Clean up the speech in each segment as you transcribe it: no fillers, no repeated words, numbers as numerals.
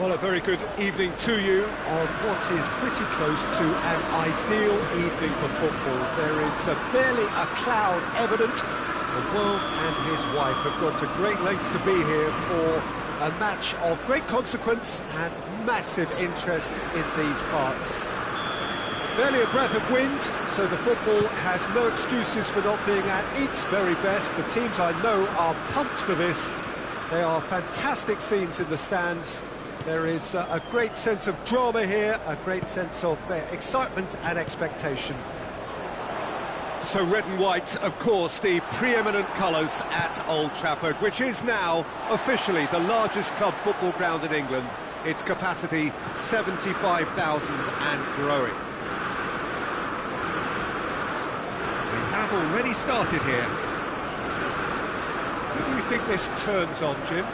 Well, a very good evening to you on what is pretty close to an ideal evening for football. There is barely a cloud evident. The world and his wife have gone to great lengths to be here for a match of great consequence and massive interest in these parts. Barely a breath of wind, so the football has no excuses for not being at its very best. The teams I know are pumped for this. They are fantastic scenes in the stands. There is a great sense of drama here, a great sense of excitement and expectation. So red and white, of course, the preeminent colours at Old Trafford, which is now officially the largest club football ground in England. Its capacity 75,000 and growing. We have already started here. Who do you think this turns on, Jim?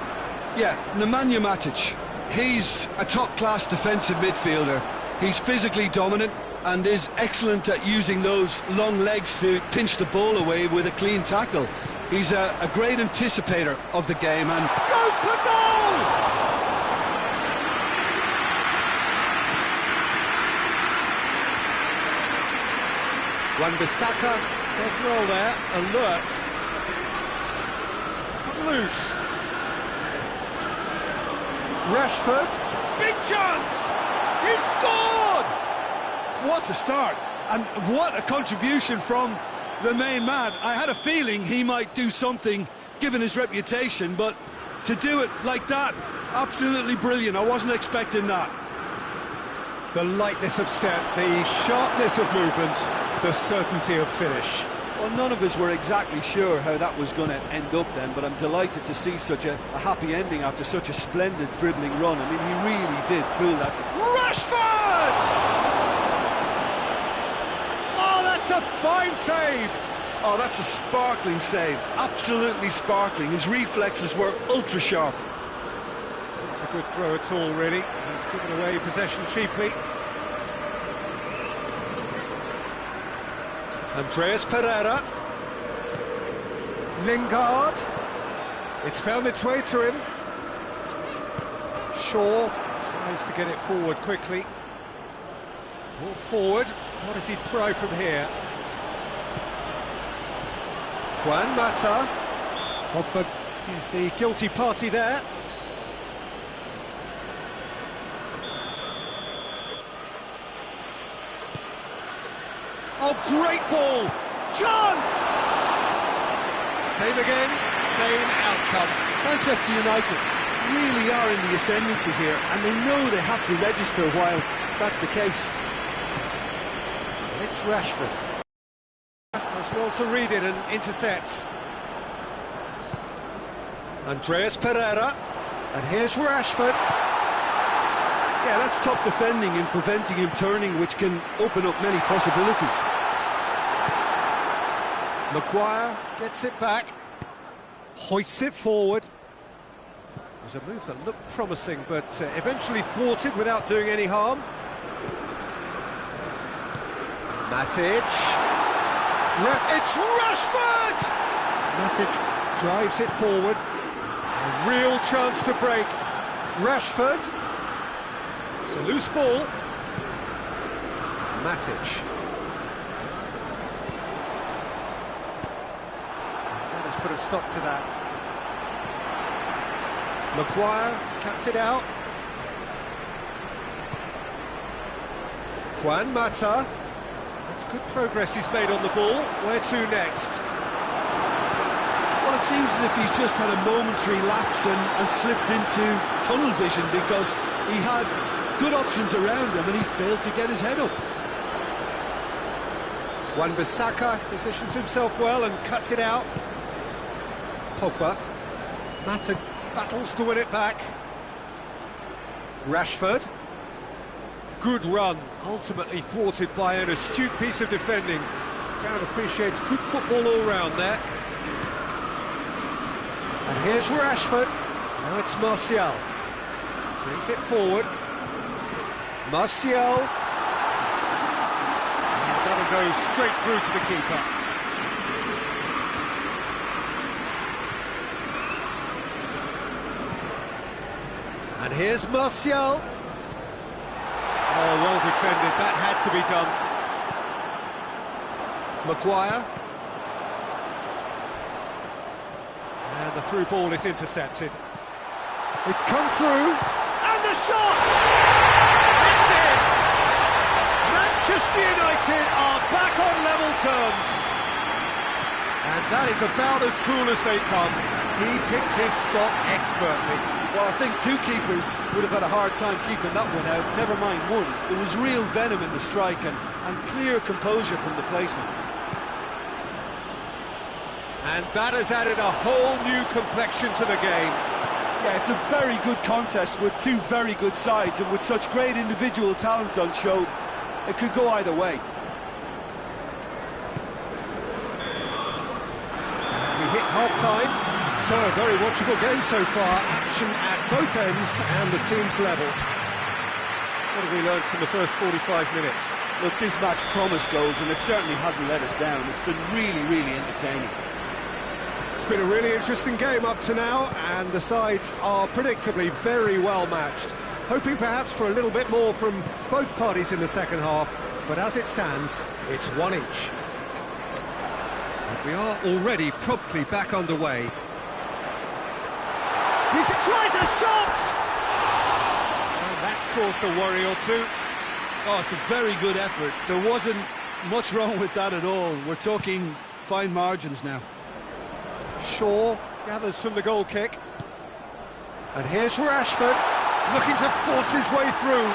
Yeah, Nemanja Matic. He's a top-class defensive midfielder. He's physically dominant and is excellent at using those long legs to pinch the ball away with a clean tackle. He's a great anticipator of the game and... Goes for goal! Wan-Bissaka does well there, alert. It's come loose. Rashford, big chance! He's scored! What a start, and what a contribution from the main man. I had a feeling he might do something, given his reputation, but to do it like that, absolutely brilliant. I wasn't expecting that. The lightness of step, the sharpness of movement, the certainty of finish. Well, none of us were exactly sure how that was going to end up then, but I'm delighted to see such a happy ending after such a splendid dribbling run. I mean, he really did fool that. Rashford! Oh, that's a fine save! Oh, that's a sparkling save, absolutely sparkling. His reflexes were ultra sharp. It's a good throw at all, really. He's given away possession cheaply. Andreas Pereira. Lingard. It's found its way to him. Shaw tries to get it forward quickly. Brought forward. What does he try from here? Juan Mata. Pogba is the guilty party there. Oh, great ball! Chance! Same again, same outcome. Manchester United really are in the ascendancy here, and they know they have to register while that's the case. It's Rashford. Does well to read it and intercepts. Andreas Pereira. And here's Rashford. Yeah, that's top defending and preventing him turning, which can open up many possibilities. Maguire gets it back, hoists it forward. It was a move that looked promising, but eventually thwarted without doing any harm. Matic. It's Rashford! Matic drives it forward. A real chance to break. Rashford. It's a loose ball. Matic. That has put a stop to that. Maguire cuts it out. Juan Mata. That's good progress he's made on the ball. Where to next? Well, it seems as if he's just had a momentary lapse and slipped into tunnel vision, because he had good options around him and he failed to get his head up. Wan-Bissaka positions himself well and cuts it out. Pogba. Mata battles to win it back. Rashford. Good run, ultimately thwarted by an astute piece of defending. Crowd appreciates good football all round there. And here's Rashford. Now it's Martial. Brings it forward. Martial. And that'll go straight through to the keeper. And here's Martial. Oh, well defended, that had to be done. Maguire. And the through ball is intercepted. It's come through, and the shot! It's in! Manchester United are back on level terms. And that is about as cool as they come. He picked his spot expertly. Well, I think two keepers would have had a hard time keeping that one out, never mind one. There was real venom in the strike and clear composure from the placement. And that has added a whole new complexion to the game. Yeah, it's a very good contest with two very good sides, and with such great individual talent on show, it could go either way. We hit half-time, so a very watchable game so far. Action at both ends, and the team's level. What have we learned from the first 45 minutes? Look, this match promised goals, and it certainly hasn't let us down. It's been really, really entertaining. It's been a really interesting game up to now, and the sides are predictably very well matched. Hoping perhaps for a little bit more from both parties in the second half, but as it stands, it's one each. And we are already promptly back underway. He tries a shot! And that's caused a worry or two. Oh, it's a very good effort. There wasn't much wrong with that at all. We're talking fine margins now. Shaw gathers from the goal kick. And here's Rashford, looking to force his way through.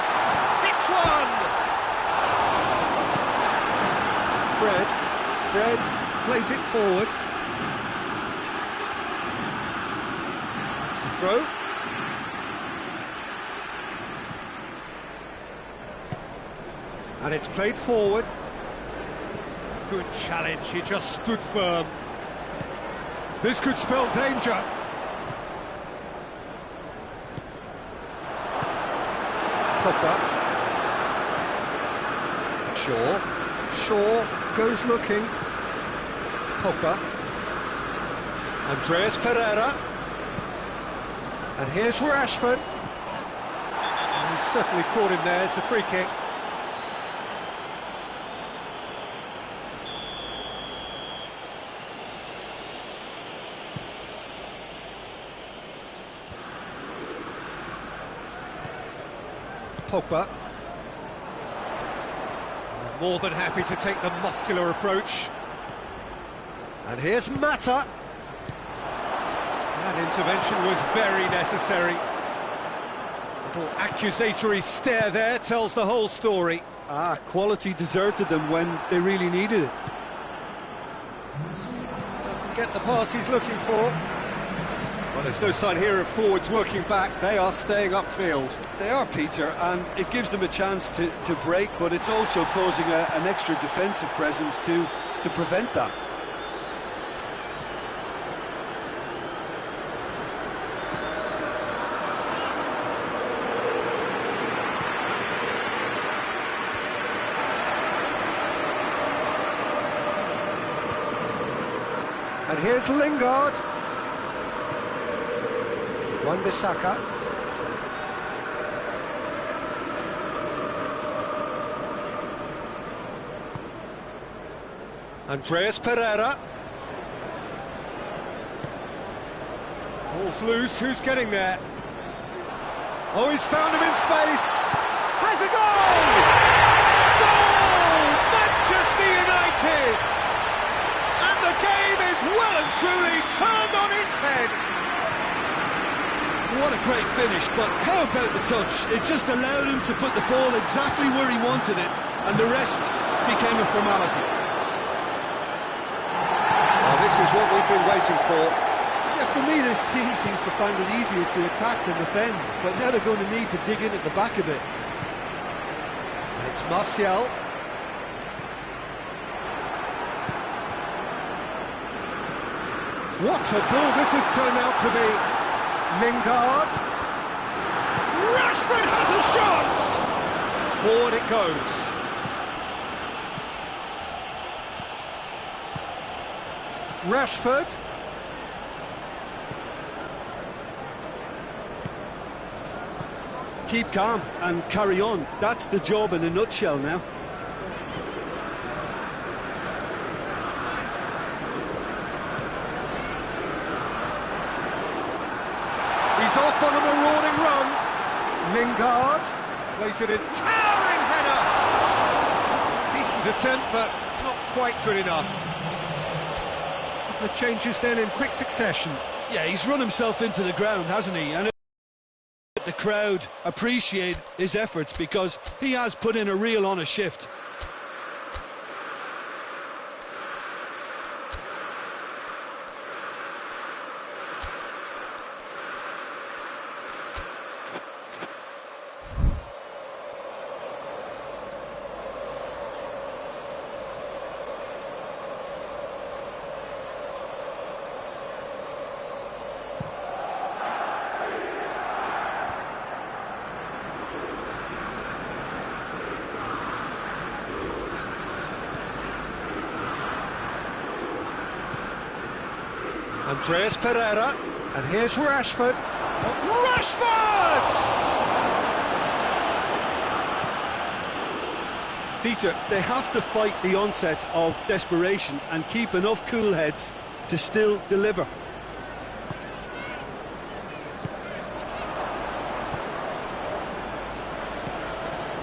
Hits one! Fred plays it forward. That's the throw. And it's played forward. Good challenge, he just stood firm. This could spell danger. Pogba. Shaw goes looking. Pogba. Andreas Pereira. And here's Rashford. And he's certainly caught him there. It's a free kick. Pogba. More than happy to take the muscular approach. And here's Mata. That intervention was very necessary. Little accusatory stare there tells the whole story. Quality deserted them when they really needed it. Doesn't get the pass he's looking for. Well, there's no sign here of forwards working back. They are staying upfield. They are, Peter, and it gives them a chance to break, but it's also causing an extra defensive presence to prevent that. And here's Lingard. Wan-Bissaka. Andreas Pereira. Ball's loose, who's getting there? Oh, he's found him in space. Has a goal! Goal! Manchester United! And the game is well and truly turned on its head. What a great finish, but how about the touch? It just allowed him to put the ball exactly where he wanted it, and the rest became a formality. Well, this is what we've been waiting for. Yeah, for me, this team seems to find it easier to attack than defend, but now they're going to need to dig in at the back a bit. And it's Martial. What a ball this has turned out to be. Lingard. Rashford has a shot! Forward it goes. Rashford. keep calm and carry on. That's the job in a nutshell now. He's off on a marauding run. Lingard plays it in, towering header. Decent attempt, but not quite good enough. The changes then in quick succession. Yeah, he's run himself into the ground, hasn't he? And the crowd appreciate his efforts because he has put in a real honest shift. Andreas Pereira, and here's Rashford. Rashford! Peter, they have to fight the onset of desperation and keep enough cool heads to still deliver.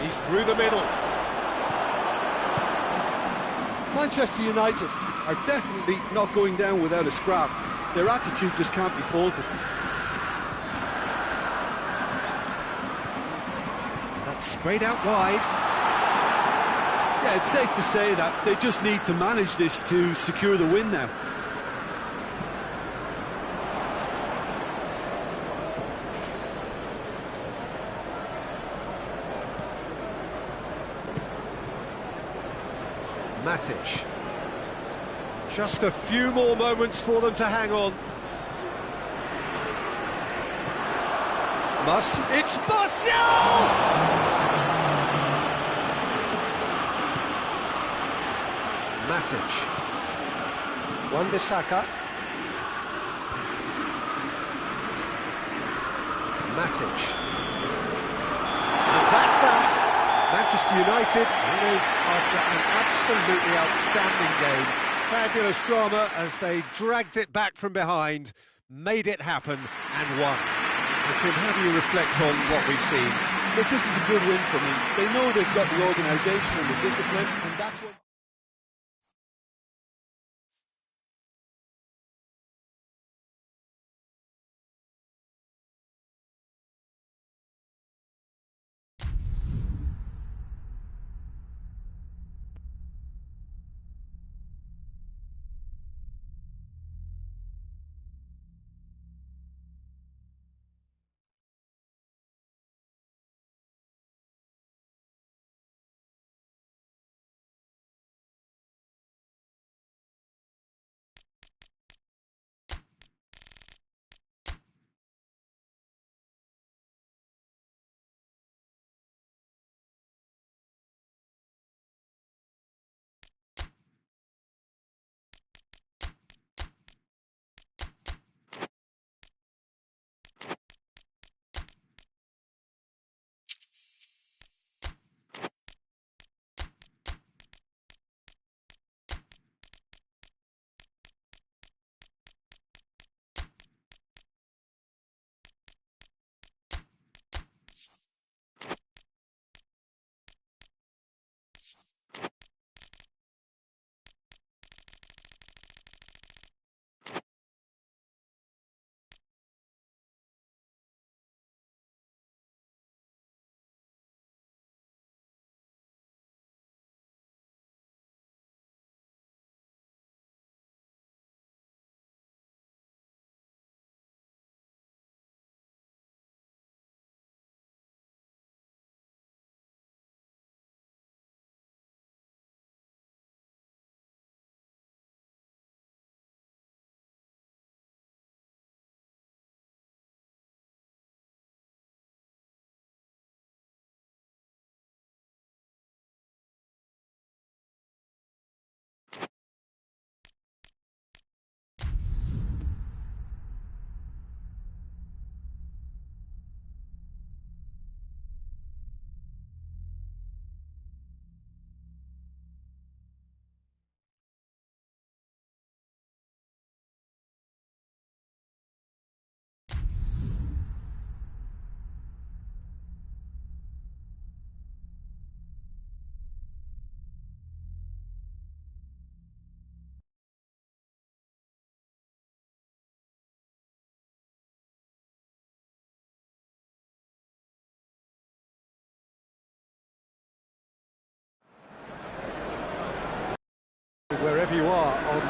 He's through the middle. Manchester United are definitely not going down without a scrap. Their attitude just can't be faulted. That's sprayed out wide. Yeah, it's safe to say that they just need to manage this to secure the win now. Matic. Just a few more moments for them to hang on. It's Martial! Matic. Wan-Bissaka. Matic. And that's that. Manchester United winners after an absolutely outstanding game. Fabulous drama as they dragged it back from behind, made it happen and won. So Tim, how do you reflect on what we've seen? Look, this is a good win for me. They know they've got the organisation and the discipline, and that's what...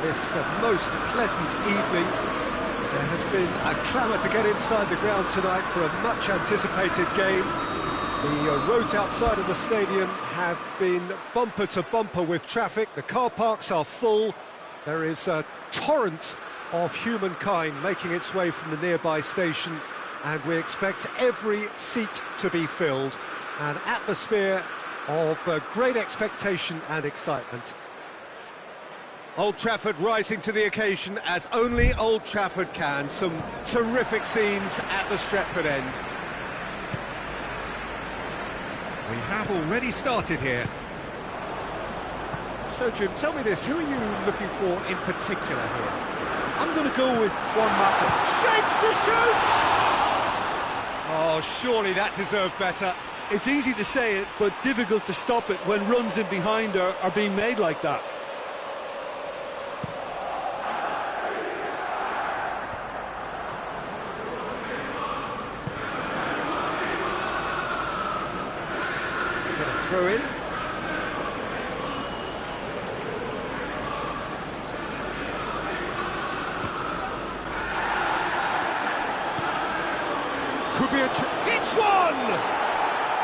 on this most pleasant evening. There has been a clamour to get inside the ground tonight for a much-anticipated game. The roads outside of the stadium have been bumper to bumper with traffic. The car parks are full. There is a torrent of humankind making its way from the nearby station, and we expect every seat to be filled. An atmosphere of great expectation and excitement. Old Trafford rising to the occasion as only Old Trafford can. Some terrific scenes at the Stretford end. We have already started here. So, Jim, tell me this, who are you looking for in particular here? I'm going to go with Juan Mata. Shapes to shoot! Oh, surely that deserved better. It's easy to say it, but difficult to stop it when runs in behind are being made like that. Get a throw in. Could be hits one!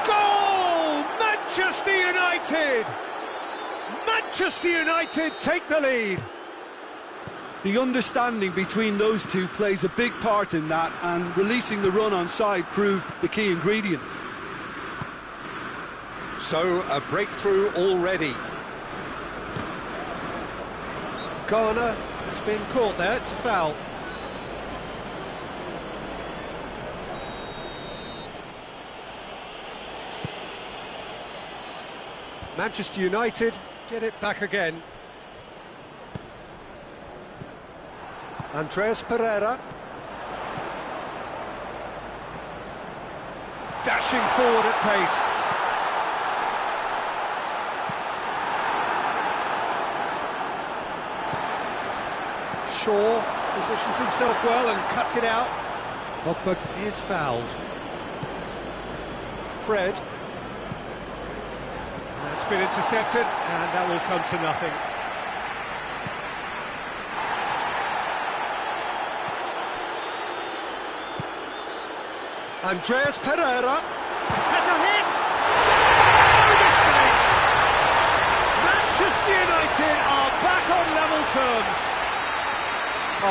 Goal! Manchester United! Manchester United take the lead. The understanding between those two plays a big part in that, and releasing the run on side proved the key ingredient. So, a breakthrough already. Garner has been caught there, it's a foul. Manchester United get it back again. Andreas Pereira. Dashing forward at pace. Shaw positions himself well and cuts it out. Pogba is fouled. Fred. That's been intercepted, and that will come to nothing. Andreas Pereira has a hit! No mistake! Manchester United are back on level terms.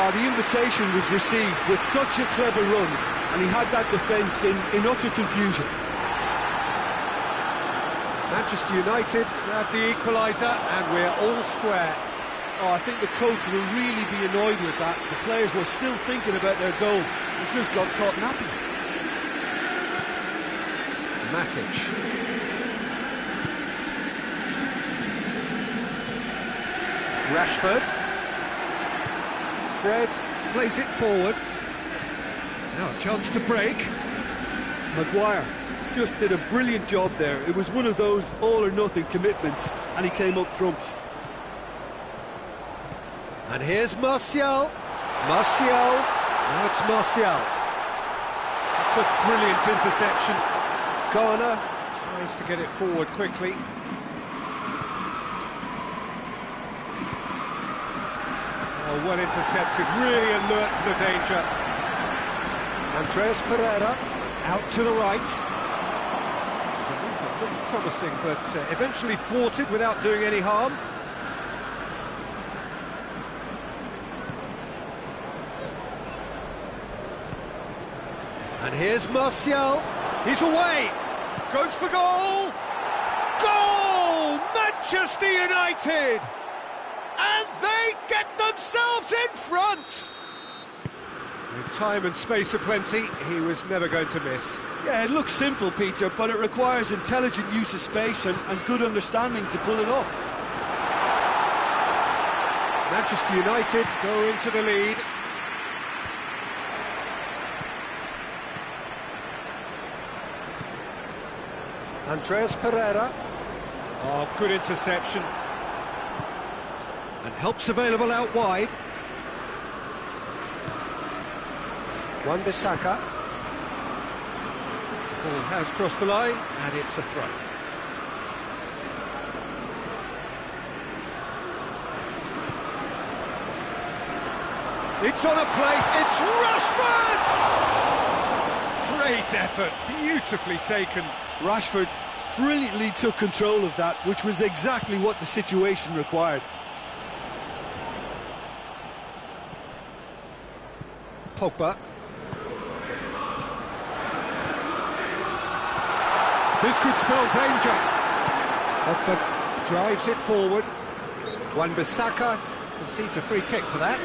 The invitation was received with such a clever run, and he had that defence in utter confusion. Manchester United grab the equaliser, and we're all square. I think the coach will really be annoyed with that. The players were still thinking about their goal. They just got caught napping. Matic. Rashford. Fred plays it forward. Now a chance to break. Maguire just did a brilliant job there. It was one of those all-or-nothing commitments, and he came up trumps. And here's Martial. Martial. Now it's Martial. That's a brilliant interception. Garner tries to get it forward quickly. Oh, well intercepted, really alert to the danger. Andreas Pereira out to the right. Looked promising, but eventually thwarted without doing any harm. And here's Martial. He's away. Goes for goal. Goal! Manchester United! And they get themselves in front! With time and space aplenty, he was never going to miss. Yeah, it looks simple, Peter, but it requires intelligent use of space and good understanding to pull it off. Manchester United go into the lead. Andreas Pereira. Oh, good interception. And help's available out wide. Wan-Bissaka. Ball has crossed the line, and it's a throw. It's on a plate, it's Rashford! Great effort, beautifully taken. Rashford brilliantly took control of that, which was exactly what the situation required. Pogba. This could spell danger. Pogba drives it forward. Wan-Bissaka concedes a free kick for that.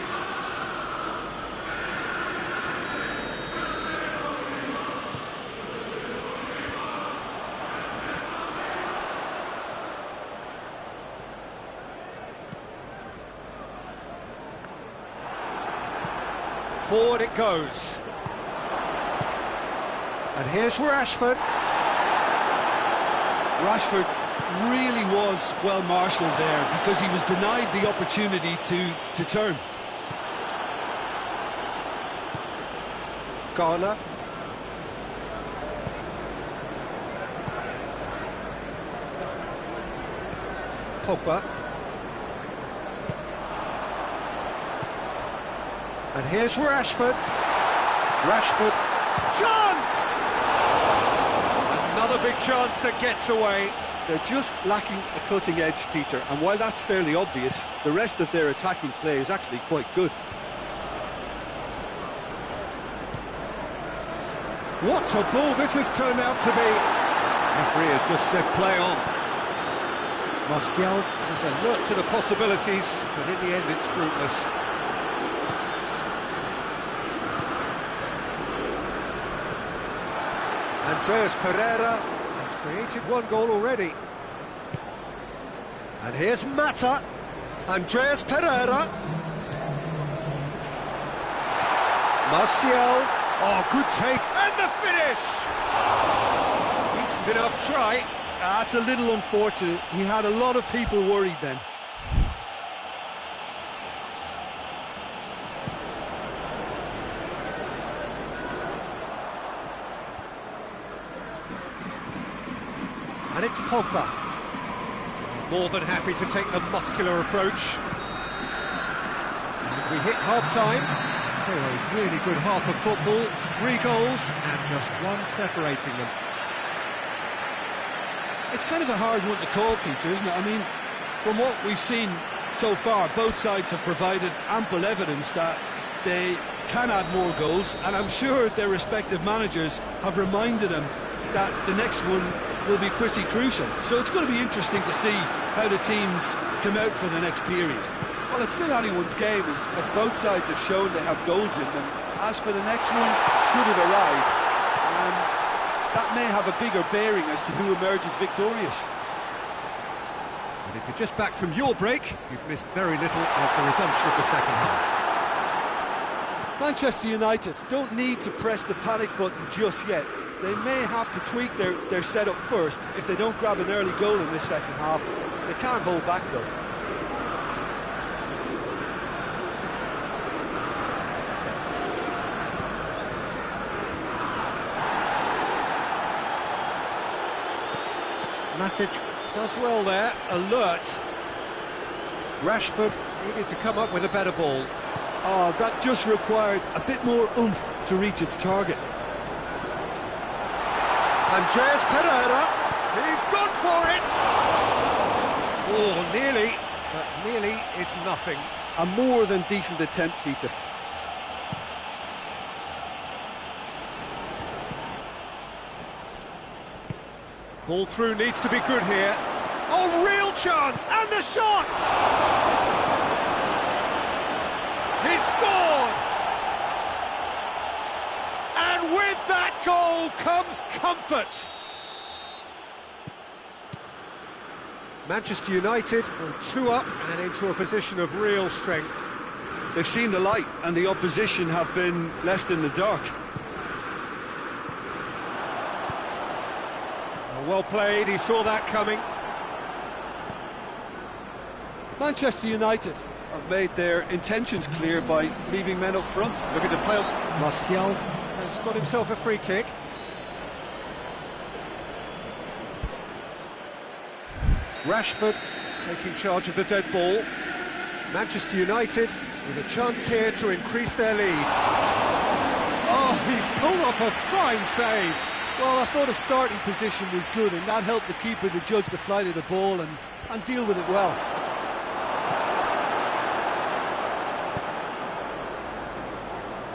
Forward it goes. And here's Rashford. Rashford really was well marshalled there because he was denied the opportunity to turn. KALAH. Pogba. And here's Rashford. Rashford. Chance! Another big chance that gets away. They're just lacking a cutting edge, Peter, and while that's fairly obvious, the rest of their attacking play is actually quite good. What a ball this has turned out to be. Referee has just said play on. Martial is alert to the possibilities, but in the end it's fruitless. Andreas Pereira has created one goal already. And here's Mata. Andreas Pereira. Martial. Oh, good take. And the finish! Decent enough try. That's a little unfortunate. He had a lot of people worried then. And it's Pogba. More than happy to take the muscular approach. And we hit half-time. So a really good half of football. 3 goals and just one separating them. It's kind of a hard one to call, Peter, isn't it? I mean, from what we've seen so far, both sides have provided ample evidence that they can add more goals, and I'm sure their respective managers have reminded them that the next one will be pretty crucial. So it's going to be interesting to see how the teams come out for the next period. Well, it's still anyone's game, as both sides have shown they have goals in them. As for the next one, should it arrive, that may have a bigger bearing as to who emerges victorious. And if you're just back from your break, you've missed very little of the resumption of the second half. Manchester United don't need to press the panic button just yet. They may have to tweak their setup first if they don't grab an early goal in this second half. They can't hold back though. Matic does well there, alert. Rashford needed to come up with a better ball. Oh, that just required a bit more oomph to reach its target. Andreas Pereira, he's gone for it! Oh, nearly, but nearly is nothing. A more than decent attempt, Peter. Ball through needs to be good here. Oh, real chance! And the shot! He's scored! And with that goal comes comfort. Manchester United are 2 up and into a position of real strength. They've seen the light and the opposition have been left in the dark. Well played, he saw that coming. Manchester United have made their intentions clear by leaving men up front. Look at the play. Martial has got himself a free kick. Rashford taking charge of the dead ball. Manchester United With a chance here to increase their lead. Oh, he's pulled off a fine save. Well, I thought his starting position was good, and that helped the keeper to judge the flight of the ball and deal with it well.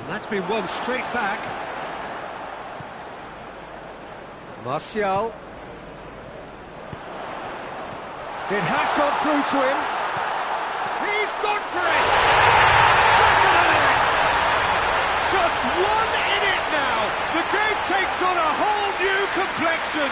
And that's been won straight back. Martial. It has gone through to him. He's gone for it! Back of the net! Just one in it now. The game takes on a whole new complexion.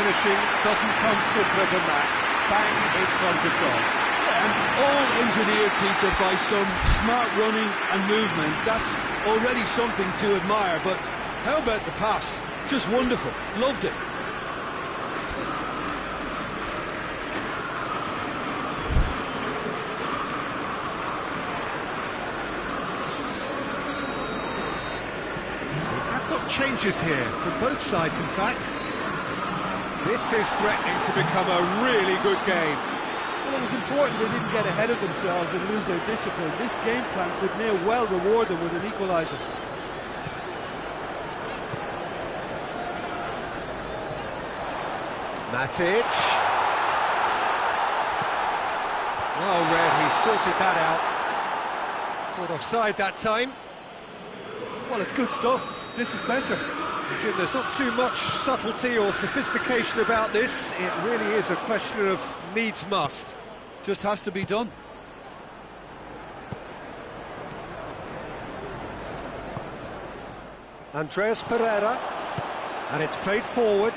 Finishing doesn't come simpler than that. Bang in front of goal. Yeah, and all engineered, Peter, by some smart running and movement. That's already something to admire, but how about the pass? Just wonderful. Loved it. Changes here from both sides, in fact. This is threatening to become a really good game. Well, it was important they didn't get ahead of themselves and lose their discipline. This game plan could near well reward them with an equaliser. Matic. Well read, he sorted that out. Caught offside that time. Well, it's good stuff. This is better. Jim, there's not too much subtlety or sophistication about this. It really is a question of needs must. Just has to be done. Andreas Pereira. And it's played forward.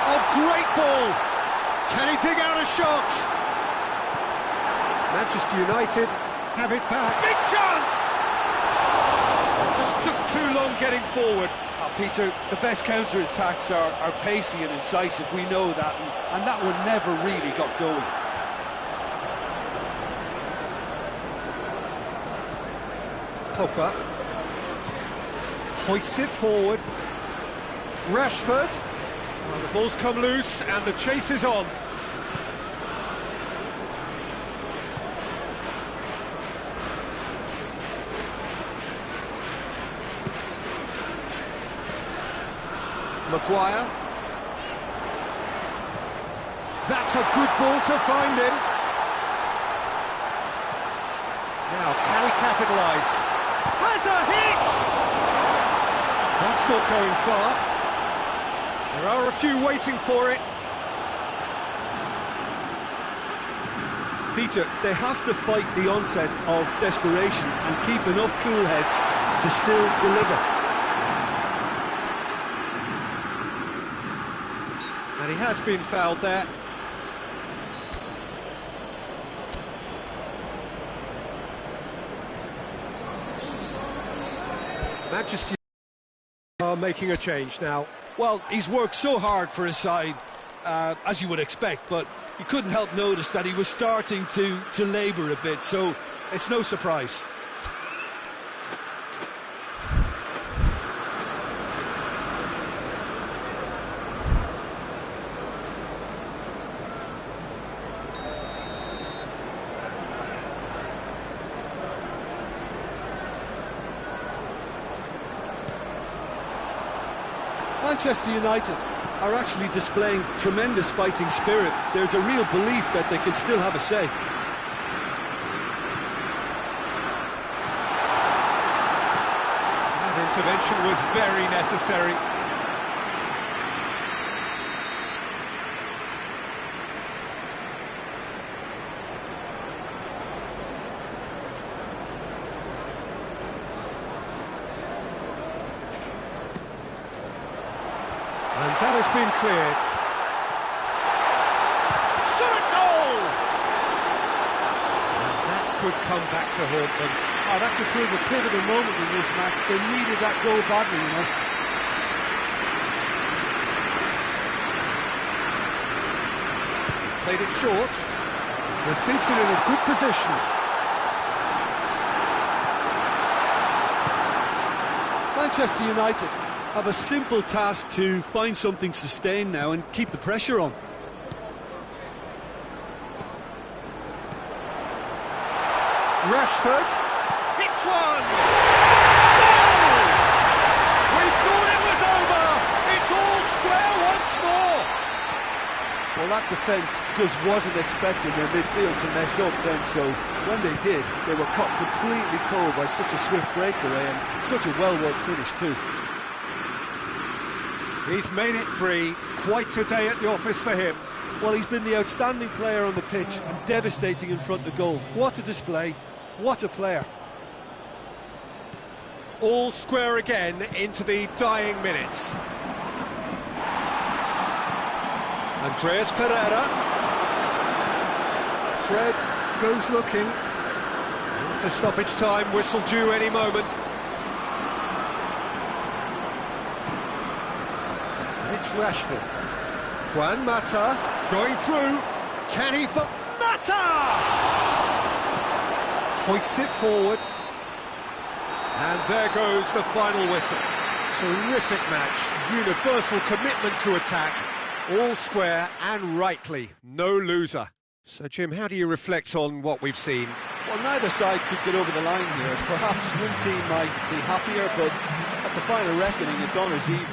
Oh, great ball! Can he dig out a shot? Manchester United have it back. Big chance! Just took too long getting forward. Oh, Peter, the best counter-attacks are pacey and incisive, we know that, and that one never really got going. Pogba hoists it forward. Rashford. Well, the ball's come loose and the chase is on. Maguire. That's a good ball to find him. Now, can he capitalise? Has a hit! That's not going far. There are a few waiting for it. Peter, they have to fight the onset of desperation and keep enough cool heads to still deliver. And he has been fouled there. Manchester are making a change now. Well, he's worked so hard for his side, as you would expect, but you couldn't help notice that he was starting to labour a bit, so it's no surprise. Manchester United are actually displaying tremendous fighting spirit. There's a real belief that they can still have a say. That intervention was very necessary. And that has been cleared. Shot a goal! And that could come back to haunt them. Oh, that could prove a pivotal moment in this match. They needed that goal badly, you know. Played it short. Receives it in a good position. Manchester United have a simple task to find something sustained now and keep the pressure on. Rashford hits one! Goal! We thought it was over! It's all square once more! Well, that defence just wasn't expecting their midfield to mess up then, so when they did, they were caught completely cold by such a swift breakaway and such a well-worked finish too. He's made it 3, quite a day at the office for him. Well, he's been the outstanding player on the pitch and devastating in front of goal. What a display, what a player. All square again into the dying minutes. Andreas Pereira. Fred goes looking. To stoppage time, whistle due any moment. It's Rashford. Juan Mata going through. Can he for Mata? Hoists it forward. And there goes the final whistle. Terrific match. Universal commitment to attack. All square and rightly. No loser. So, Jim, how do you reflect on what we've seen? Well, neither side could get over the line here. Perhaps one team might be happier, but at the final reckoning, it's honours even.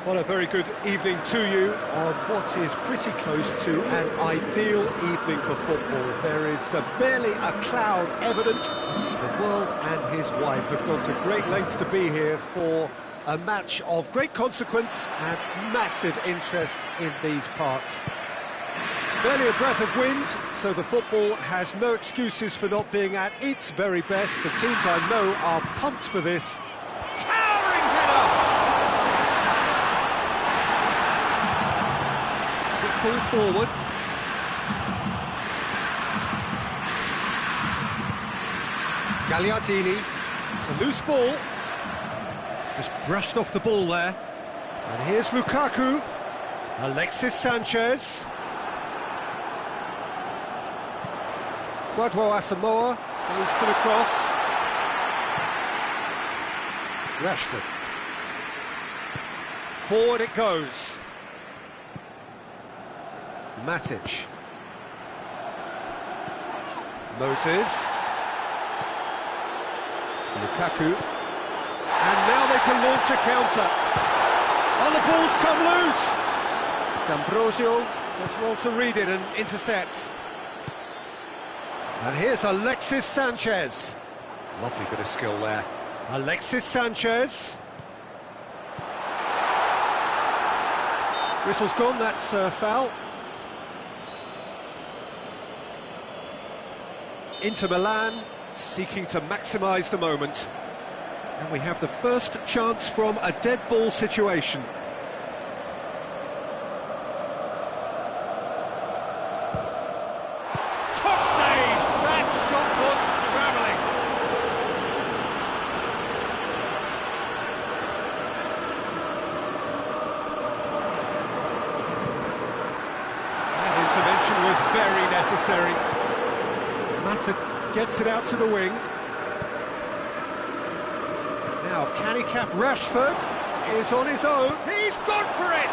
Well, a very good evening to you on what is pretty close to an ideal evening for football. There is barely a cloud evident. The world and his wife have gone to great lengths to be here for a match of great consequence and massive interest in these parts. Barely a breath of wind, so the football has no excuses for not being at its very best. The teams I know are pumped for this. Towering header! pull forward. Gagliardini. It's a loose ball. Just brushed off the ball there. And here's Lukaku. Alexis Sanchez. Kwadwo Asamoah goes for the cross. Rashford. Forward it goes. Matic. Moses. Lukaku. And now they can launch a counter. Oh, the ball's come loose. D'Ambrosio does well to read it and intercepts. And here's Alexis Sanchez. Lovely bit of skill there. Alexis Sanchez. Whistle's gone, that's a foul. Inter Milan seeking to maximise the moment. And we have the first chance from a dead ball situation. Top save! That shot was travelling. That intervention was very necessary. Mata gets it out to the wing. Now, can he cap? Rashford is on his own. He's gone for it!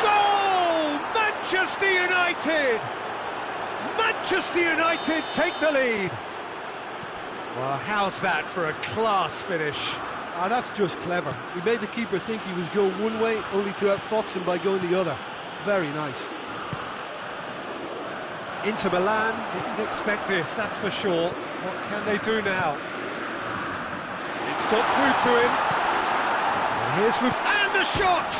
Goal! Manchester United! Manchester United take the lead. Well, how's that for a class finish? Ah, that's just clever. He made the keeper think he was going one way, only to outfox him by going the other. Very nice. Inter Milan didn't expect this, that's for sure. What can they do now? It's got through to him. And here's Luke. And the shot!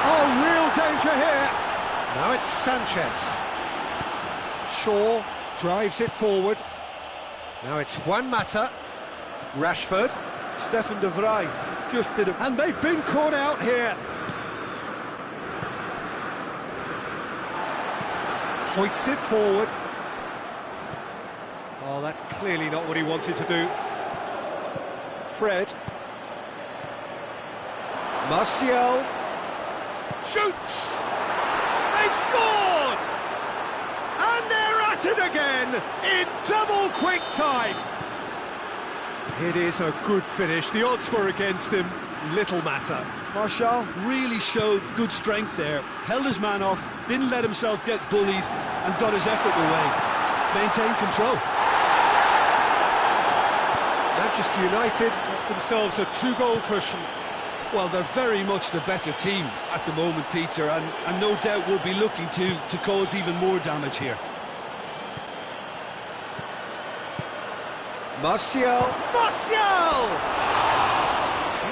Oh, real danger here. Now it's Sanchez. Shaw drives it forward. Now it's Juan Mata. Rashford. Stefan de Vrij just did it. And they've been caught out here. Hoists it forward. Oh, that's clearly not what he wanted to do. Fred. Martial. Shoots! They've scored! And they're at it again in double quick time. It is a good finish. The odds were against him. Little matter. Martial really showed good strength there. Held his man off, didn't let himself get bullied, and got his effort away. Maintained control. Manchester United got themselves a 2-goal cushion. Well, they're very much the better team at the moment, Peter, and no doubt will be looking to cause even more damage here. Martial!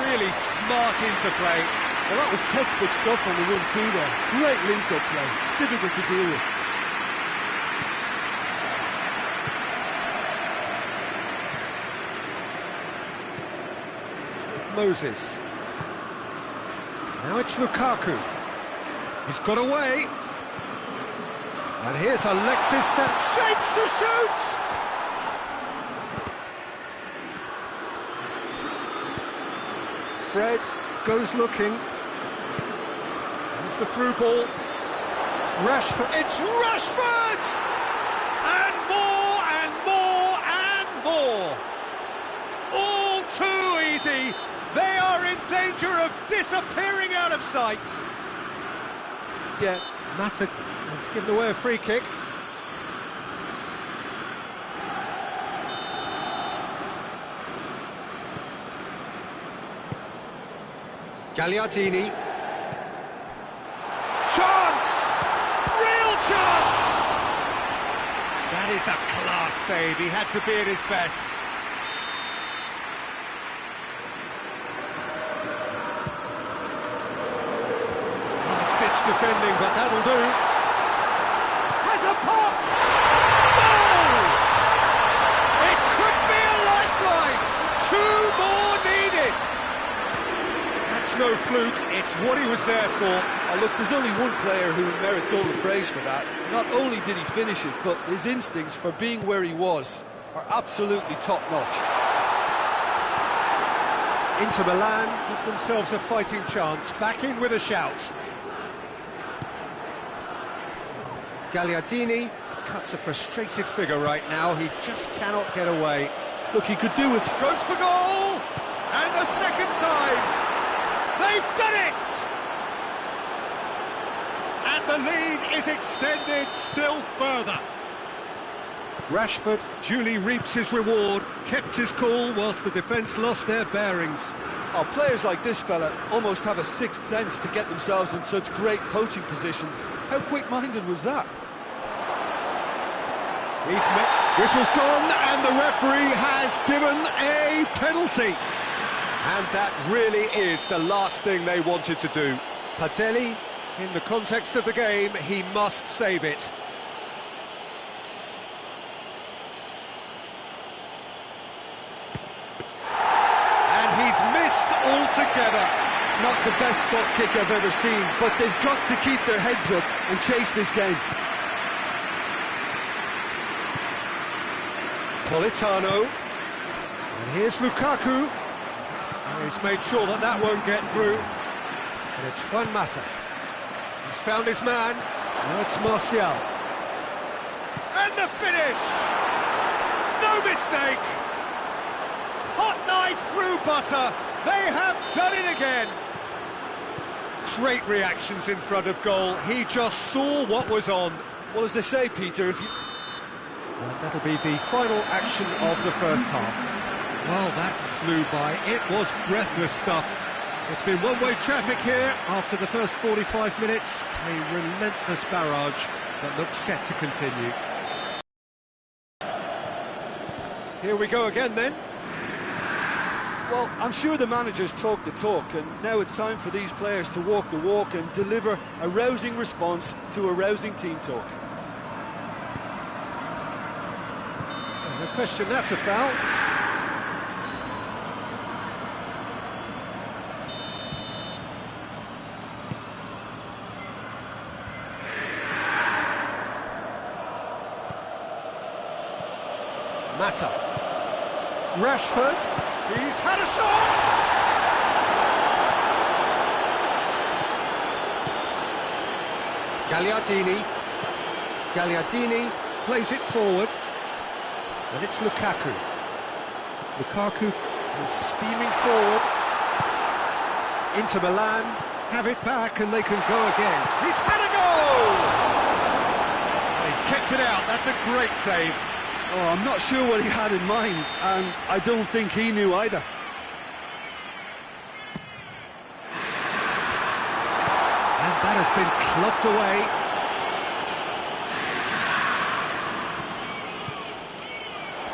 Really smart interplay. Well, that was textbook stuff on the 1-2 there. Great link-up play. Difficult to deal with. Moses. Now it's Lukaku. He's got away. And here's Alexis Sanchez. Shapes to shoot! Fred goes looking. There's the through ball. Rashford. It's Rashford! And more and more and more. All too easy. They are in danger of disappearing out of sight. Yeah, Mata has given away a free kick. Gagliardini. Chance! Real chance! That is a class save. He had to be at his best. Last-ditch defending, but that'll do. Has a pop! Goal! It could be a lifeline. 2 more needed. No fluke, it's what he was there for. Look, there's only one player who merits all the praise for that. Not only did he finish it, but his instincts for being where he was are absolutely top-notch. Inter Milan give themselves a fighting chance, back in with a shout. Gagliardini cuts a frustrated figure right now, he just cannot get away. Look, he could do with... Goes for goal! And the second time! They've done it! And the lead is extended still further. Rashford duly reaps his reward, kept his cool whilst the defence lost their bearings. Oh, players like this fella almost have a sixth sense to get themselves in such great poaching positions. How quick-minded was that? Whistle's gone, and the referee has given a penalty. And that really is the last thing they wanted to do. Patelli, in the context of the game, he must save it. And he's missed altogether. Not the best spot kick I've ever seen, but they've got to keep their heads up and chase this game. Politano, and here's Lukaku, and he's made sure that that won't get through, and it's Juan Mata, he's found his man, now it's Martial, and the finish, no mistake, hot knife through butter, they have done it again. Great reactions in front of goal, he just saw what was on. Well, as they say, Peter, if you... And that'll be the final action of the first half. Well, that flew by. It was breathless stuff. It's been one-way traffic here after the first 45 minutes. A relentless barrage that looks set to continue. Here we go again, then. Well, I'm sure the managers talk the talk, and now it's time for these players to walk the walk and deliver a rousing response to a rousing team talk. No question, that's a foul. Mata. Rashford, he's had a shot! Gagliardini plays it forward. And it's Lukaku. Lukaku is steaming forward. Inter Milan have it back and they can go again. He's had a goal! And he's kept it out, that's a great save. Oh, I'm not sure what he had in mind, and I don't think he knew either. And that has been clubbed away.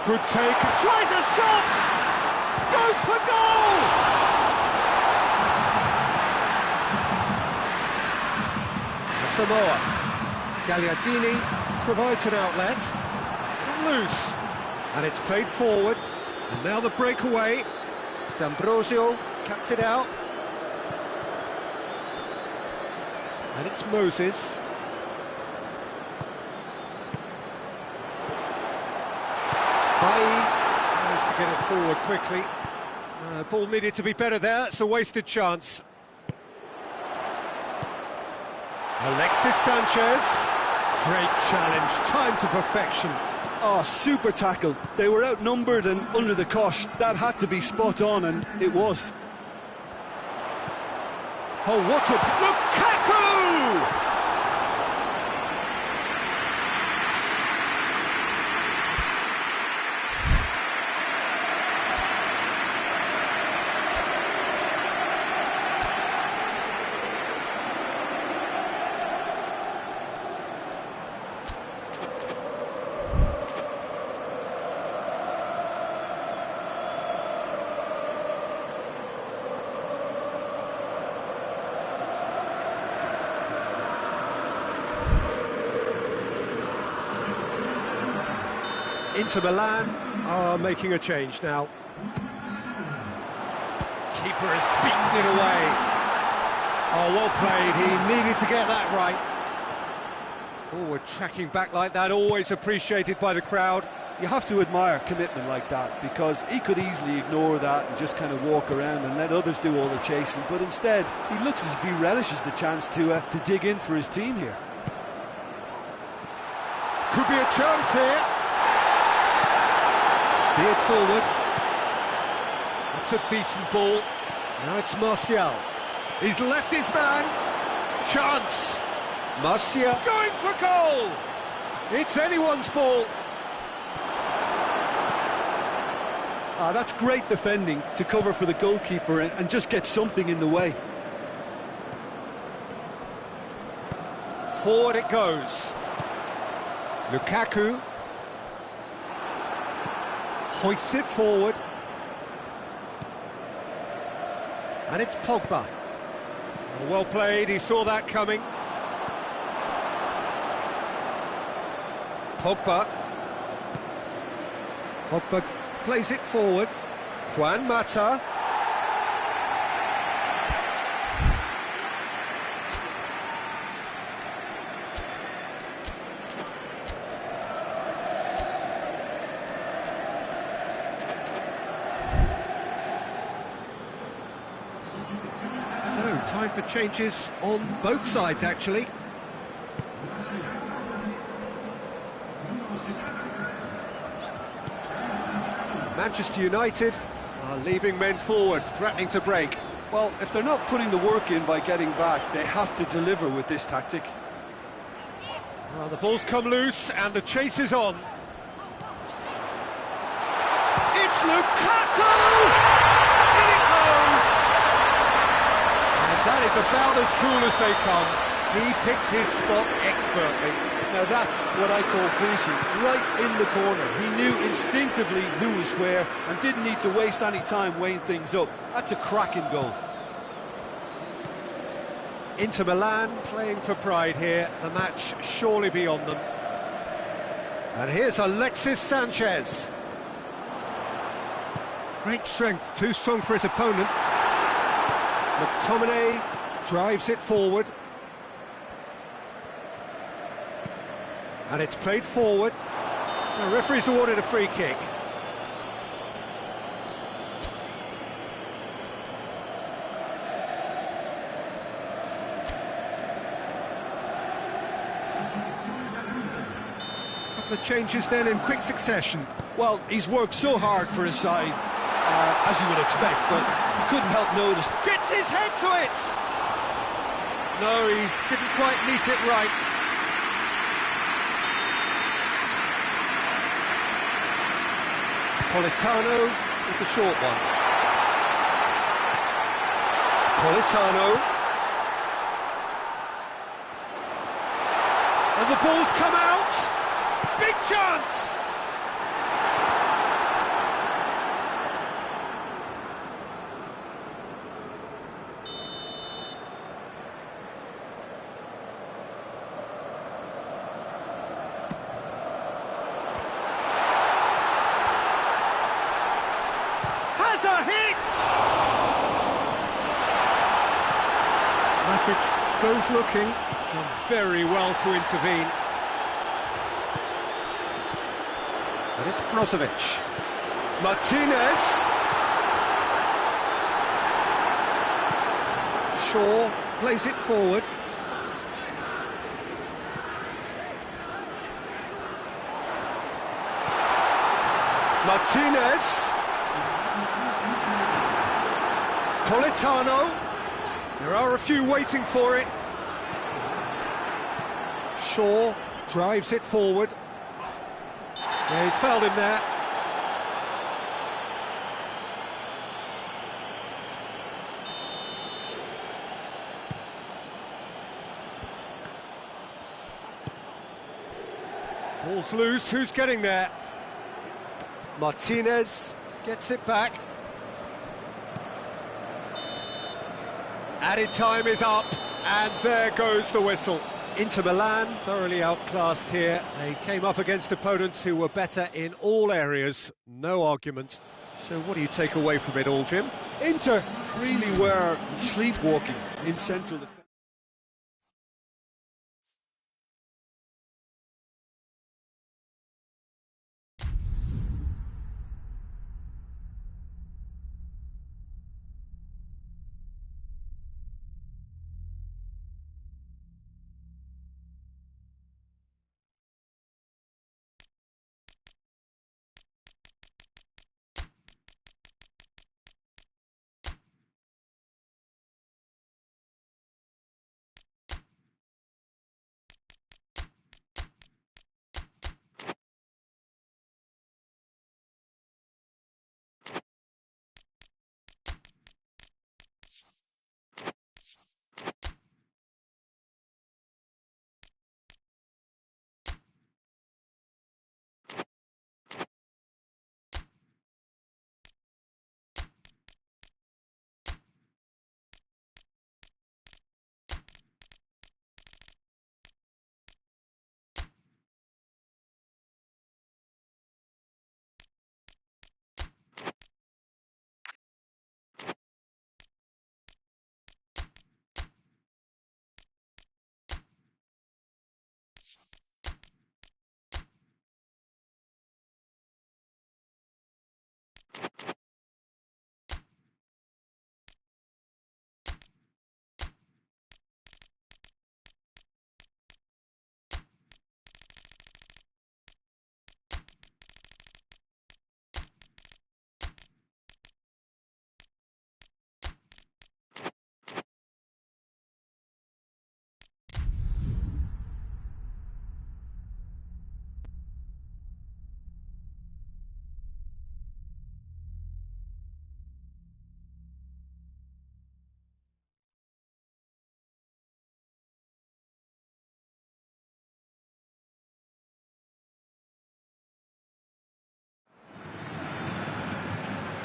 Good take, tries a shot! Goes for goal! Samoa. Gagliardini provides an outlet. It's come loose. And it's played forward. And now the breakaway. D'Ambrosio cuts it out. And it's Moses. Bailly tries to get it forward quickly. Ball needed to be better there, it's a wasted chance. Alexis Sanchez. Great challenge, time to perfection. Oh, super tackle. They were outnumbered and under the cosh. That had to be spot on, and it was. Oh, what a... Lukaku! Inter Milan are making a change now. Keeper has beaten it away. Oh, well played. He needed to get that right. Forward tracking back like that, always appreciated by the crowd. You have to admire commitment like that, because he could easily ignore that and just kind of walk around and let others do all the chasing, but instead he looks as if he relishes the chance to dig in for his team here. Could be a chance here. Steered forward. That's a decent ball. Now it's Martial. He's left his man. Chance. Martial going for goal. It's anyone's ball. That's great defending to cover for the goalkeeper and just get something in the way. Forward it goes. Lukaku hoists it forward. And it's Pogba. Well played, he saw that coming. Pogba plays it forward. Juan Mata. So, time for changes on both sides, actually. Manchester United are leaving men forward, threatening to break. Well, if they're not putting the work in by getting back, they have to deliver with this tactic. Well, the ball's come loose and the chase is on. It's Lukaku! In it goes! And that is about as cool as they come. He picked his spot expertly. Now that's what I call finishing, right in the corner. He knew instinctively who was where and didn't need to waste any time weighing things up. That's a cracking goal. Inter Milan playing for pride here, the match surely beyond them. And here's Alexis Sanchez. Great strength, too strong for his opponent. McTominay drives it forward. And it's played forward. The referee's awarded a free kick. Couple of changes then in quick succession. Well, he's worked so hard for his side, as you would expect, but you couldn't help notice. Gets his head to it! No, he didn't quite meet it right. Politano with the short one. Politano. And the ball's come out. Big chance. A hit! Matic goes looking, done very well to intervene. But it's Brozovic. Martinez. Shaw plays it forward. Martinez. Politano. There are a few waiting for it. Shaw drives it forward. Yeah, he's fouled him there. Ball's loose, who's getting there? Martinez gets it back. Added time is up, and there goes the whistle. Inter Milan thoroughly outclassed here. They came up against opponents who were better in all areas, no argument. So what do you take away from it all, Jim? Inter really were sleepwalking in central defence.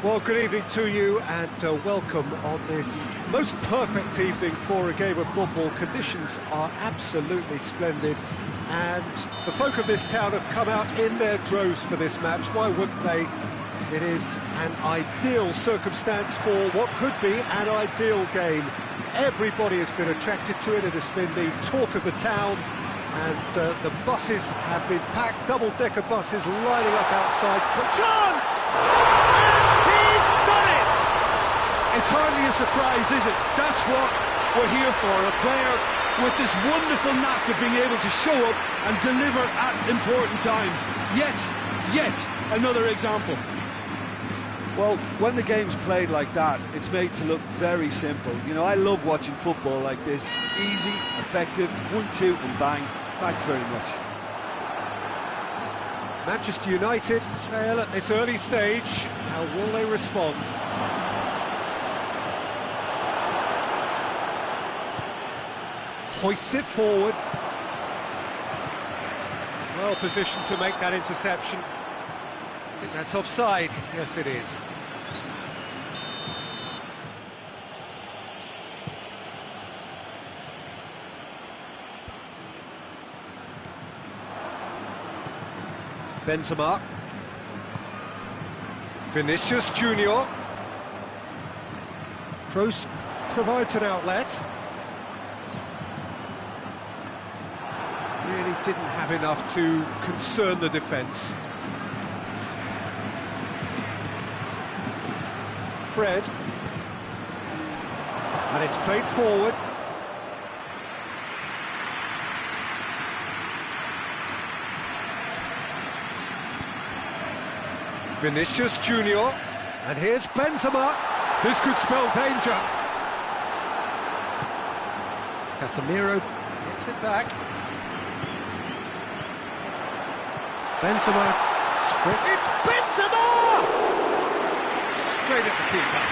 Well, good evening to you and welcome on this most perfect evening for a game of football. Conditions are absolutely splendid and the folk of this town have come out in their droves for this match. Why wouldn't they? It is an ideal circumstance for what could be an ideal game. Everybody has been attracted to it. It has been the talk of the town. And the buses have been packed, double-decker buses lining up outside. Chance! And he's done it! It's hardly a surprise, is it? That's what we're here for, a player with this wonderful knack of being able to show up and deliver at important times. Yet another example. Well, when the game's played like that, it's made to look very simple. You know, I love watching football like this. Easy, effective, 1-2 and bang. Thanks very much. Manchester United trail at this early stage. How will they respond? Hoists it forward. Well positioned to make that interception. I think that's offside. Yes, it is. Benzema. Vinicius Junior. Kroos provides an outlet. Really didn't have enough to concern the defence. Fred. And it's played forward. Vinicius Junior, and here's Benzema. This could spell danger. Casemiro hits it back. Benzema, sprint. It's Benzema! Straight at the keeper.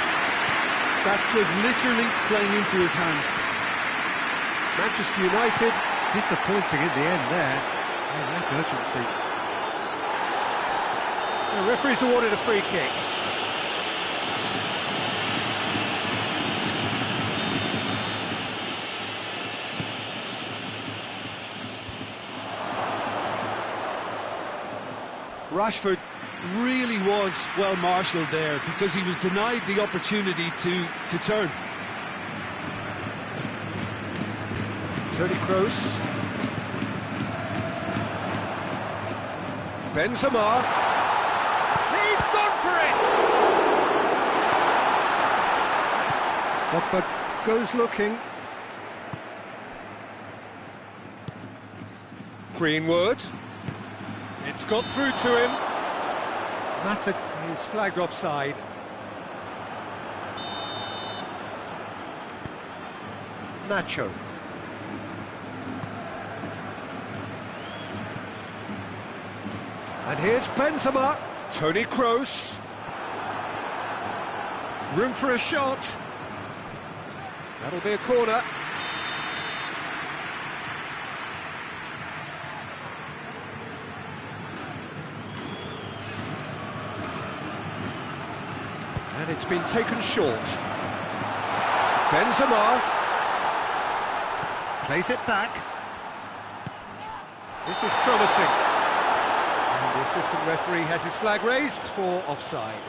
That's just literally playing into his hands. Manchester United disappointing in the end there. Oh, lack urgency. The referee's awarded a free kick. Rashford really was well marshalled there, because he was denied the opportunity to turn. Toni Kroos. Benzema. He's gone for it! Pogba goes looking. Greenwood. It's got through to him. Mata is flagged offside. Nacho. And here's Benzema. Toni Kroos. Room for a shot. That'll be a corner. And it's been taken short. Benzema plays it back. This is promising. And the assistant referee has his flag raised for offside.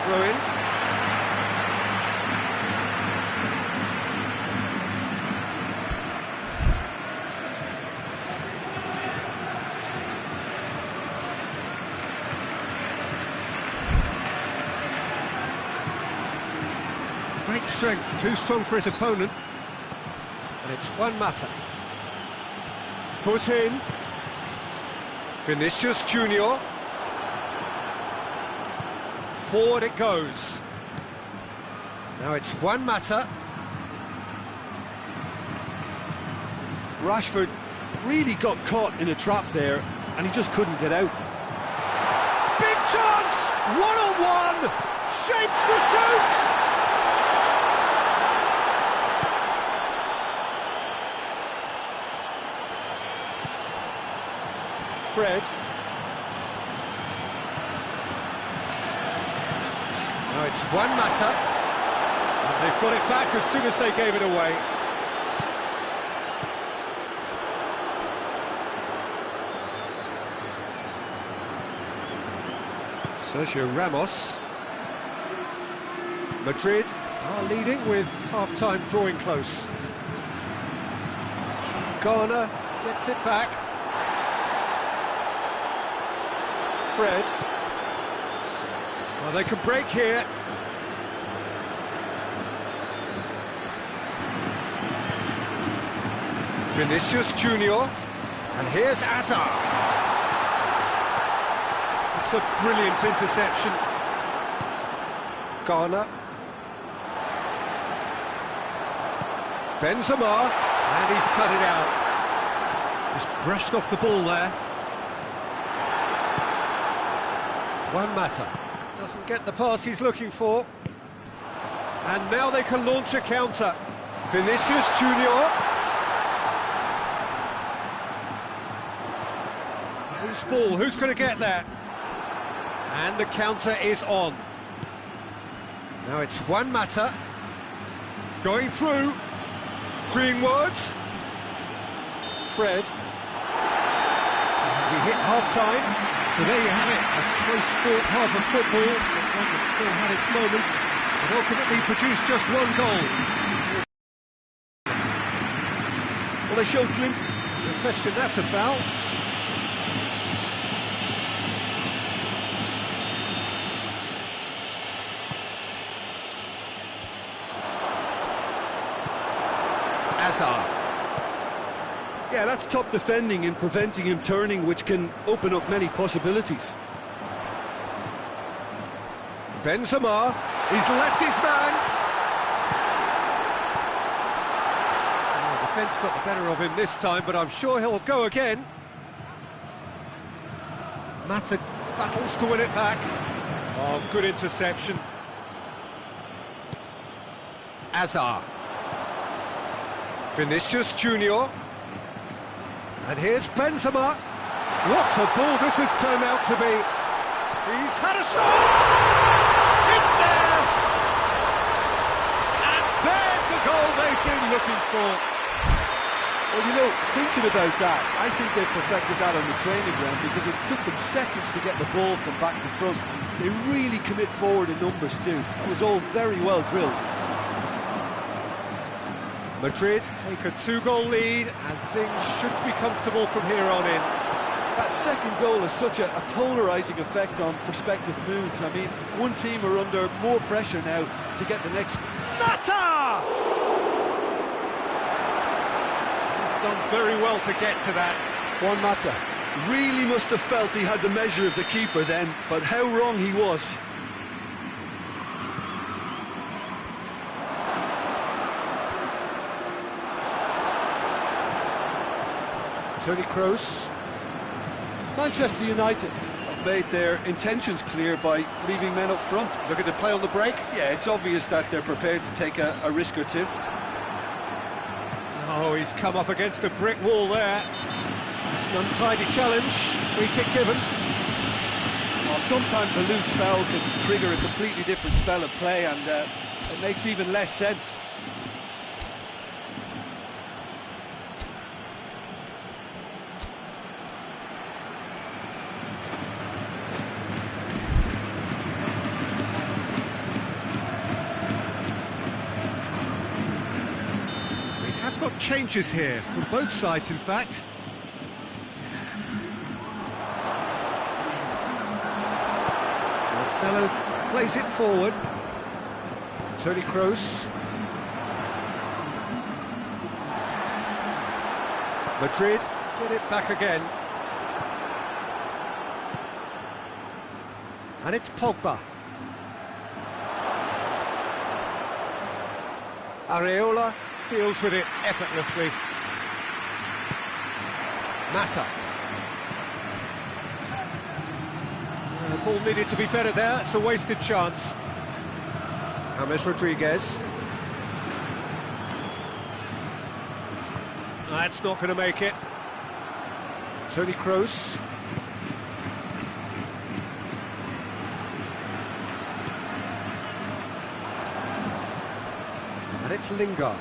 Throw in. Great strength, too strong for his opponent. And it's Juan Mata. Foot in. Vinicius Junior. Forward it goes. Now it's Juan Mata. Rashford really got caught in a trap there, and he just couldn't get out. Big chance! One-on-one! Shapes to shoot! Fred. Now it's Juan Mata. And they've got it back as soon as they gave it away. Sergio Ramos. Madrid are leading with half-time drawing close. Garner gets it back. Fred. Well, they can break here. Vinicius Junior. And here's Hazard. It's a brilliant interception. Garner. Benzema. And he's cut it out. Just brushed off the ball there. Juan Mata doesn't get the pass he's looking for. And now they can launch a counter. Vinicius Junior. Loose ball, who's going to get there? And the counter is on. Now it's Juan Mata. Going through. Greenwood. Fred. We hit half-time. So there you have it, a close-fought half of football, but one that still had its moments, and ultimately produced just one goal. they showed glimpses. No question, that's a foul. Hazard. Yeah, that's top defending and preventing him turning, which can open up many possibilities. Benzema, he's left his man. Oh, defence got the better of him this time, but I'm sure he'll go again. Mata battles to win it back. Oh, good interception. Hazard. Vinicius Junior. And here's Benzema. What a ball this has turned out to be. He's had a shot! It's there! And there's the goal they've been looking for. Well, you know, thinking about that, I think they perfected that on the training ground because it took them seconds to get the ball from back to front. They really commit forward in numbers too. That was all very well drilled. Madrid take a 2-goal lead and things should be comfortable from here on in. That second goal has such a polarising effect on prospective moods. I mean, one team are under more pressure now to get the next... Mata! He's done very well to get to that. Juan Mata really must have felt he had the measure of the keeper then, but how wrong he was. Toni Kroos. Manchester United have made their intentions clear by leaving men up front. Looking to play on the break. Yeah, it's obvious that they're prepared to take a risk or two. Oh, he's come up against a brick wall there. It's an untidy challenge. Free kick given. Well, sometimes a loose foul can trigger a completely different spell of play, and it makes even less sense. Got changes here from both sides, in fact. Marcelo plays it forward. Toni Kroos. Madrid get it back again. And it's Pogba. Areola deals with it effortlessly. Mata. The ball needed to be better there, it's a wasted chance. James Rodriguez. That's not going to make it. Toni Kroos. And it's Lingard.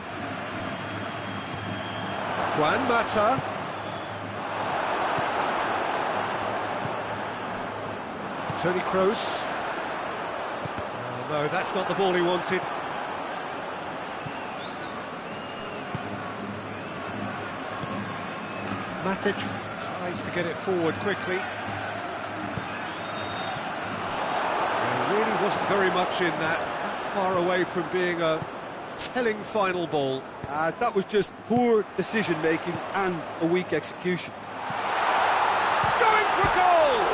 Juan Mata. Toni Kroos. Oh, no, that's not the ball he wanted. Matic tries to get it forward quickly. There really wasn't very much in that, not far away from being a telling final ball. That was just poor decision-making and a weak execution. Going for goal!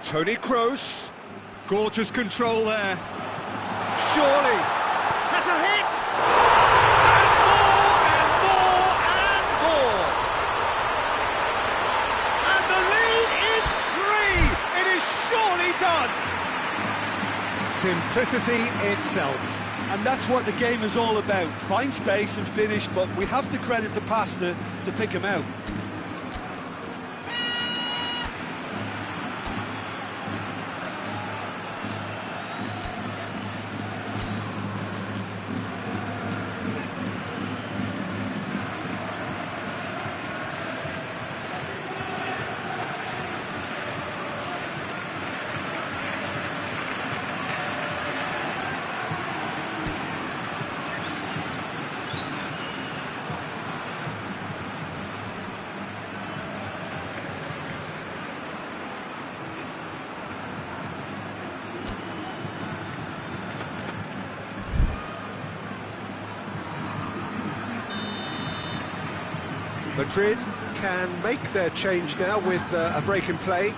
Toni Kroos. Gorgeous control there. Surely has a hit! And more and more! And the lead is 3! It is surely done! Simplicity itself. And that's what the game is all about. Find space and finish, but we have to credit the passer to pick him out. Madrid can make their change now with a break in play.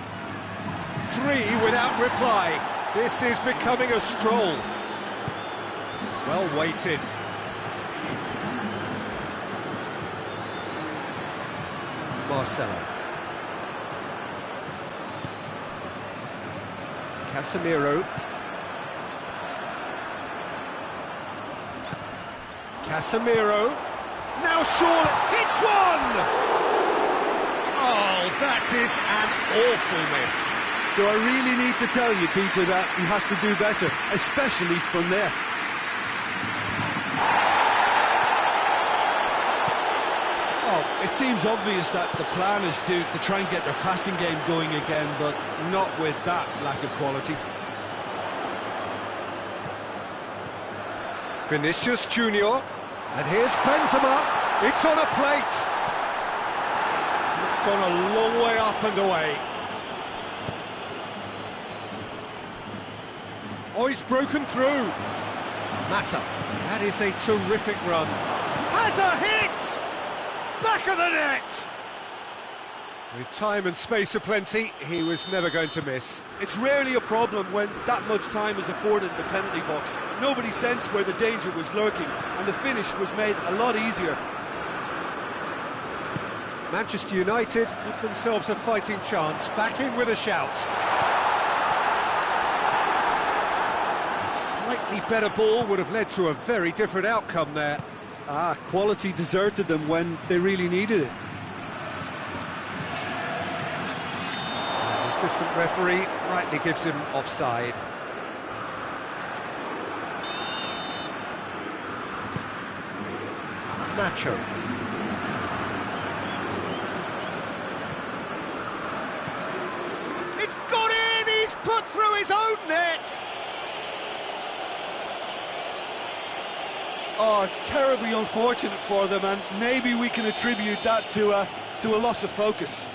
3 without reply. This is becoming a stroll. Well weighted. Marcelo. Casemiro. Casemiro. Now Shaw hits one! Oh, that is an awful miss. Do I really need to tell you, Peter, that he has to do better, especially from there? Oh, it seems obvious that the plan is to try and get their passing game going again, but not with that lack of quality. Vinicius Junior, and here's Benzema. It's on a plate. It's gone a long way up and away. Oh, he's broken through. Mata, that is a terrific run. Has a hit! Back of the net! With time and space aplenty, he was never going to miss. It's rarely a problem when that much time is afforded in the penalty box. Nobody sensed where the danger was lurking, and the finish was made a lot easier. Manchester United give themselves a fighting chance, back in with a shout. A slightly better ball would have led to a very different outcome there. Quality deserted them when they really needed it. The assistant referee rightly gives him offside. Nacho. It's got in! He's put through his own net! Oh, it's terribly unfortunate for them, and maybe we can attribute that to a loss of focus.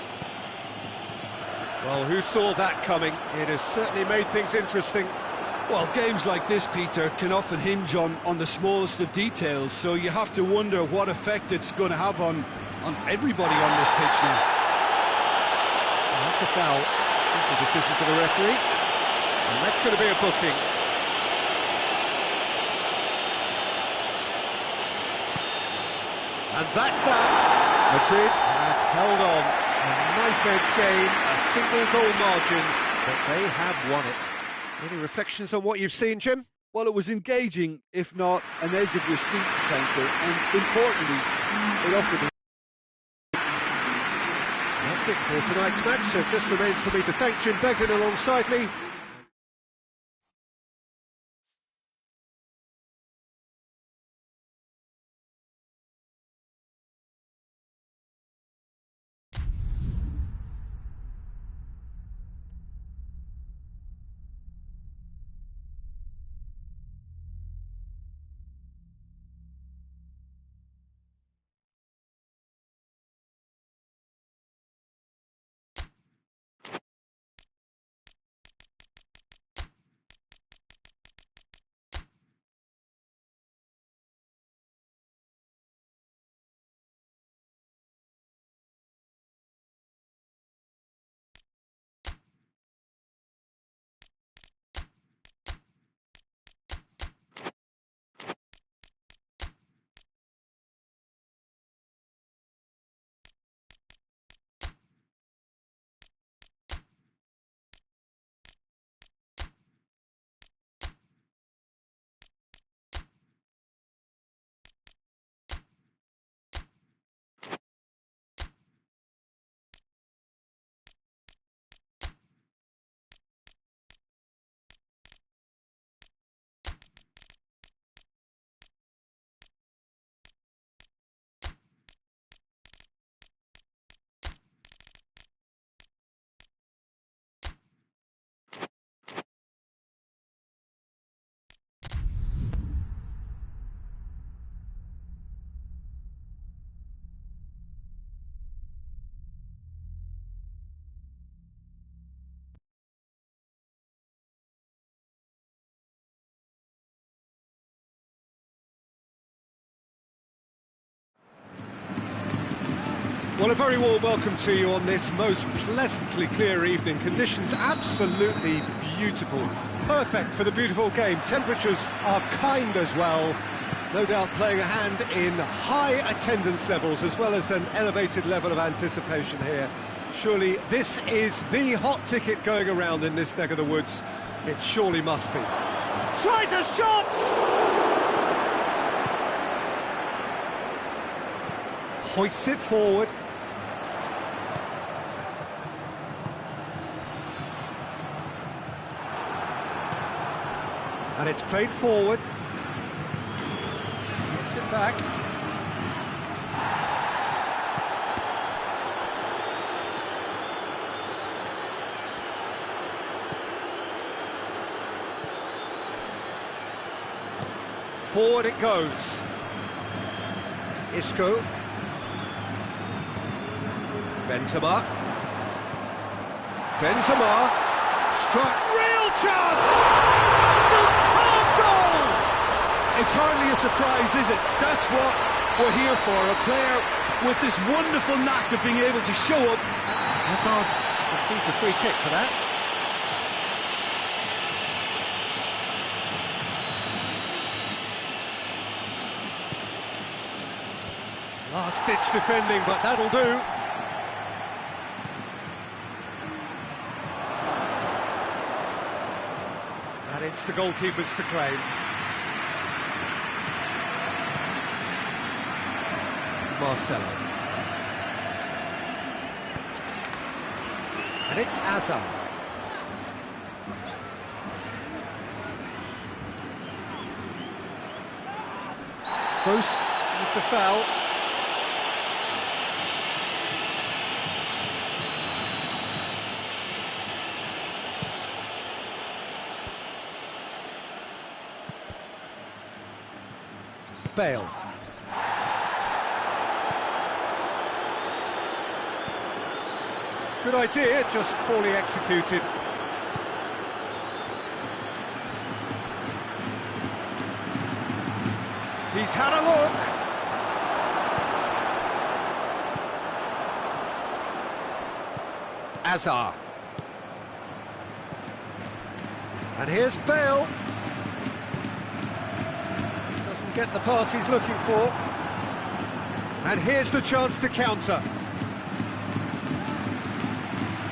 Well, who saw that coming? It has certainly made things interesting. Well, games like this, Peter, can often hinge on the smallest of details, so you have to wonder what effect it's going to have on everybody on this pitch now. Well, that's a foul. Simple decision for the referee. And that's going to be a booking. And that's that. Madrid have held on. A knife-edge game, a single goal margin, but they have won it. Any reflections on what you've seen, Jim? Well, it was engaging, if not an edge of your seat counter, and importantly, it offered. That's it for tonight's match, so it just remains for me to thank Jim Beglin alongside me. Well, a very warm welcome to you on this most pleasantly clear evening. Conditions absolutely beautiful. Perfect for the beautiful game. Temperatures are kind as well. No doubt playing a hand in high attendance levels as well as an elevated level of anticipation here. Surely this is the hot ticket going around in this neck of the woods. It surely must be. Tries a shot! Hoists it forward. And it's played forward. Gets it back. Forward it goes. Isco. Benzema. Struck. Real chance! Superb goal! It's hardly a surprise, is it? That's what we're here for, a player with this wonderful knack of being able to show up. Hazard receives a free kick for that. Last-ditch defending, but that'll do. And it's the goalkeepers to claim. Marcelo. And it's Hazard. Close with the foul. Bale. Good idea, just poorly executed. He's had a look. Hazard. And here's Bale. Doesn't get the pass he's looking for. And here's the chance to counter.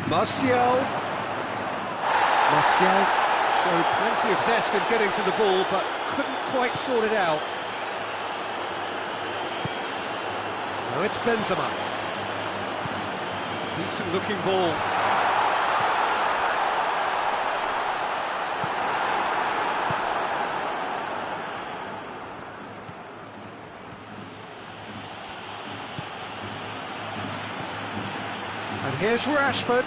Martial showed plenty of zest in getting to the ball, but couldn't quite sort it out. Now it's Benzema. Decent looking ball. And here's Rashford.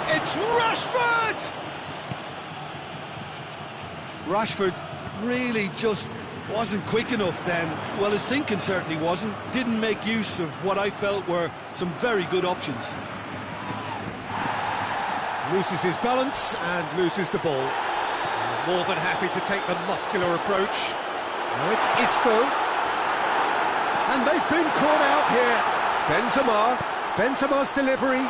It's Rashford! Rashford really just wasn't quick enough then. Well, his thinking certainly wasn't. Didn't make use of what I felt were some very good options. Loses his balance and loses the ball. More than happy to take the muscular approach. Now it's Isco. And they've been caught out here. Benzema's delivery.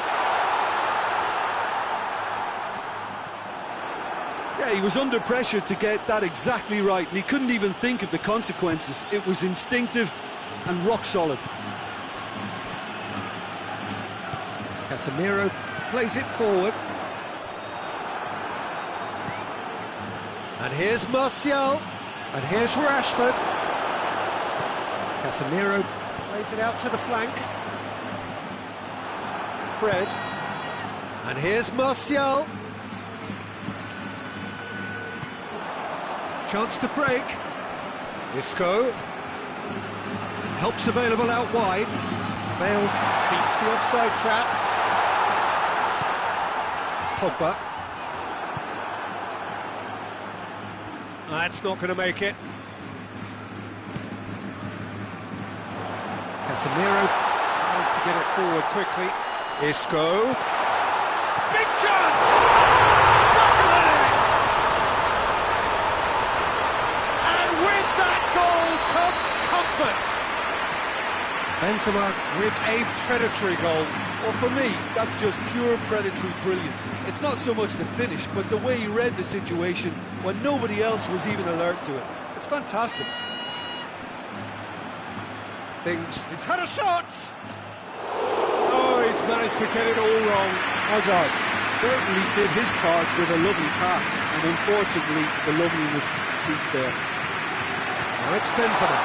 Yeah, he was under pressure to get that exactly right, and he couldn't even think of the consequences. It was instinctive and rock solid. Casemiro plays it forward. And here's Martial. And here's Rashford. Casemiro plays it out to the flank. Fred. And here's Martial. Chance to break. Isco. Help's available out wide. Bale beats the offside trap. Pogba. That's not going to make it. Casemiro tries to get it forward quickly. Isco. Big chance! Buckle it! And with that goal comes comfort. Benzema with a predatory goal. Well, for me, that's just pure predatory brilliance. It's not so much the finish, but the way he read the situation when nobody else was even alert to it. It's fantastic. He's had a shot! Oh, he's managed to get it all wrong. Hazard certainly did his part with a lovely pass, and unfortunately the loveliness ceased there. Now it's Benzema.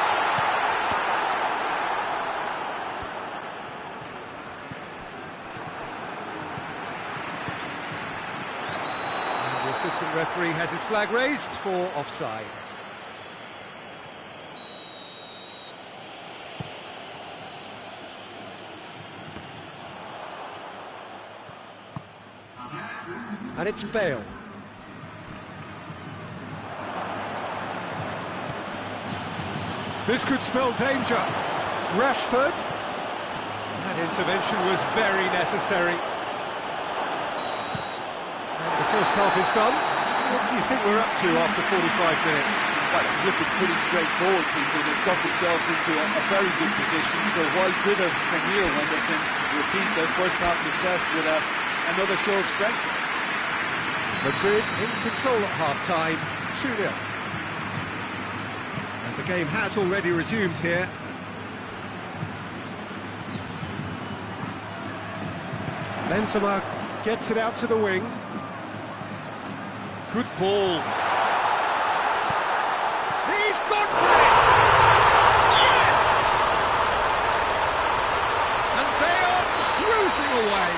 And the assistant referee has his flag raised for offside. And it's Bale. This could spell danger. Rashford. That intervention was very necessary. And the first half is done. What do you think we're up to after 45 minutes? Well, it's looking pretty straightforward, Peter. They've got themselves into a very good position, so why dither from here when they can repeat their first half success with another show of strength? Madrid in control at half-time, 2-0. And the game has already resumed here. Benzema gets it out to the wing. Good ball. He's gone for it! Yes! And they are cruising away.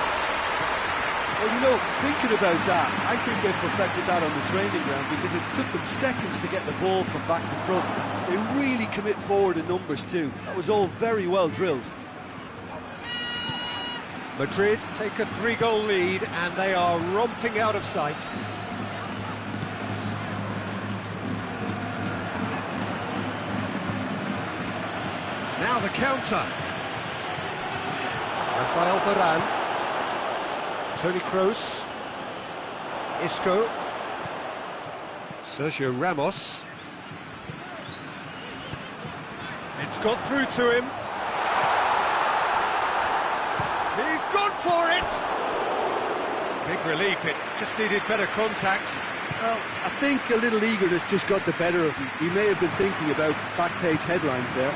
Well, you know, thinking about that, I think they've perfected that on the training ground because it took them seconds to get the ball from back to front. They really commit forward in numbers too. That was all very well drilled. Madrid take a 3-goal lead and they are romping out of sight. Now the counter. Rafael Varane. Toni Kroos, Isco, Sergio Ramos. It's got through to him. He's gone for it! Big relief, it just needed better contact. Well, I think a little eagerness just got the better of him. He may have been thinking about back-page headlines there.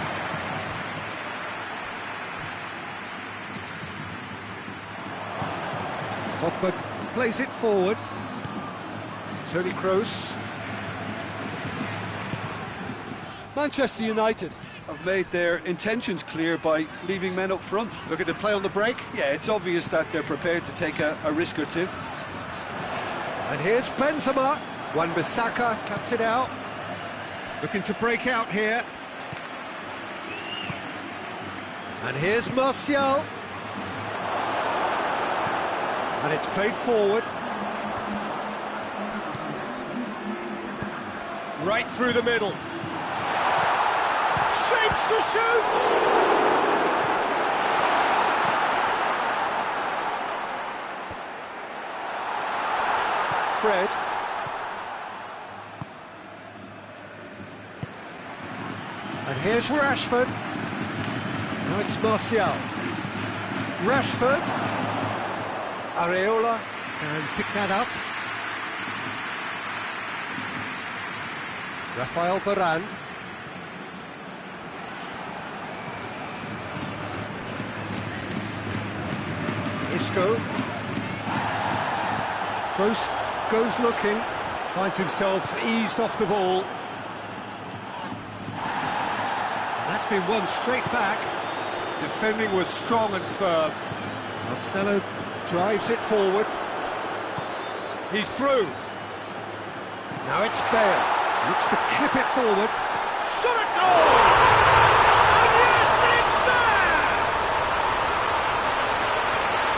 Pogba plays it forward. Toni Kroos. Manchester United have made their intentions clear by leaving men up front. Looking to play on the break. Yeah, it's obvious that they're prepared to take a risk or two. And here's Benzema. Wan-Bissaka cuts it out. Looking to break out here. And here's Martial. And it's played forward. Right through the middle. Shapes to shoot! Fred. And here's Rashford. Now it's Martial. Rashford. Areola can pick that up. Rafael Varane. Isco. Kroos goes looking, finds himself eased off the ball. And that's been won straight back. Defending was strong and firm. Marcelo drives it forward. He's through. Now it's Bale. Looks to clip it forward. Shot at goal! And yes, it's there!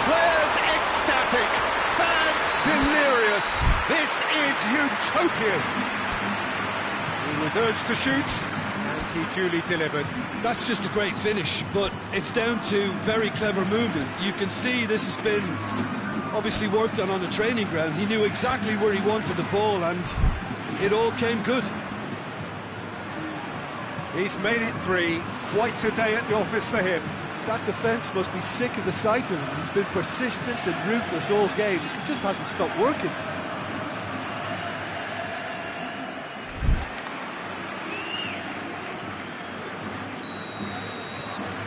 Players ecstatic. Fans delirious. This is utopian. He was urged to shoot, and he duly delivered. That's just a great finish, but it's down to very clever movement. You can see this has been obviously worked on the training ground. He knew exactly where he wanted the ball, and it all came good. He's made it 3. Quite a day at the office for him. That defence must be sick of the sight of him. He's been persistent and ruthless all game. He just hasn't stopped working.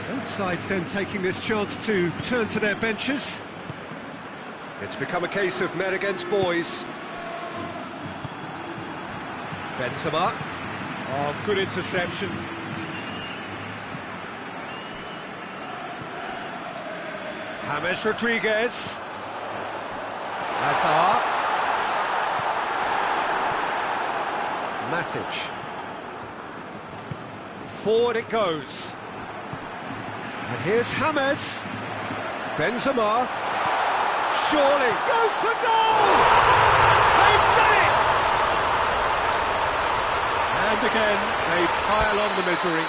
Both sides then taking this chance to turn to their benches. It's become a case of men against boys. Benzema. Oh, good interception. James Rodriguez. Hazard. Matic. Forward it goes. And here's James. Benzema. Surely goes for goal! They've done it! And again, they pile on the misery.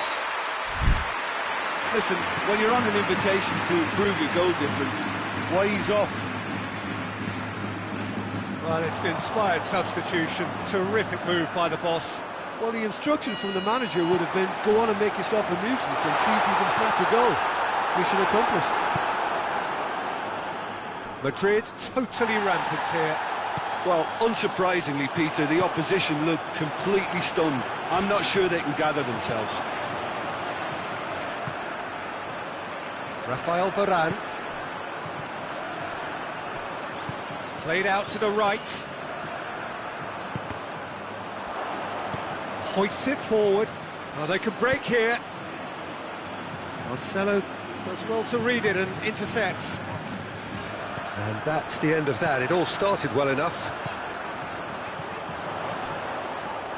Listen, when you're on an invitation to improve your goal difference, why ease off? Well, it's an inspired substitution. Terrific move by the boss. Well, the instruction from the manager would have been, go on and make yourself a nuisance and see if you can snatch a goal. Mission accomplished. Madrid totally rampant here. Well, unsurprisingly, Peter, the opposition look completely stunned. I'm not sure they can gather themselves. Rafael Varane. Played out to the right. Hoists it forward. Oh, they could break here. Marcelo does well to read it and intercepts. And that's the end of that. It all started well enough.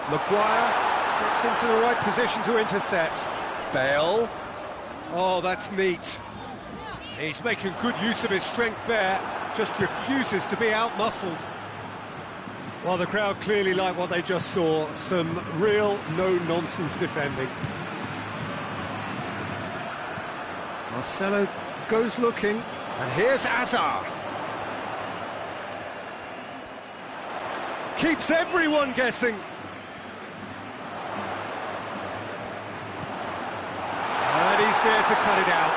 Maguire gets into the right position to intercept. Bale. Oh, that's neat. He's making good use of his strength there. Just refuses to be out-muscled. Well, the crowd clearly like what they just saw. Some real no-nonsense defending. Marcelo goes looking. And here's Hazard. Keeps everyone guessing. And he's there to cut it out.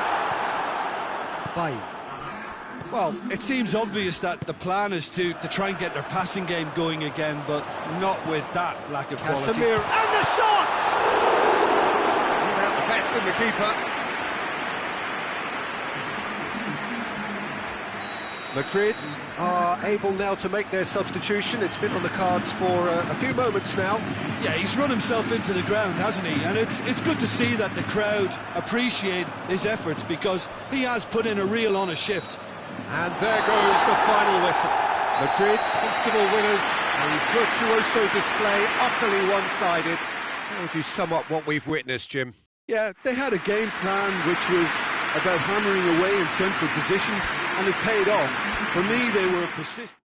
Bye. Well, it seems obvious that the plan is to try and get their passing game going again, but not with that lack of quality. Casemiro, and the shot! Without the best in the keeper. Madrid are able now to make their substitution. It's been on the cards for a few moments now. Yeah, he's run himself into the ground, hasn't he? And it's good to see that the crowd appreciate his efforts, because he has put in a real honest shift. And there goes the final whistle. Madrid, comfortable winners, a virtuoso display, utterly one-sided. How would you sum up what we've witnessed, Jim? Yeah, they had a game plan which was about hammering away in central positions, and it paid off. For me, they were persistent.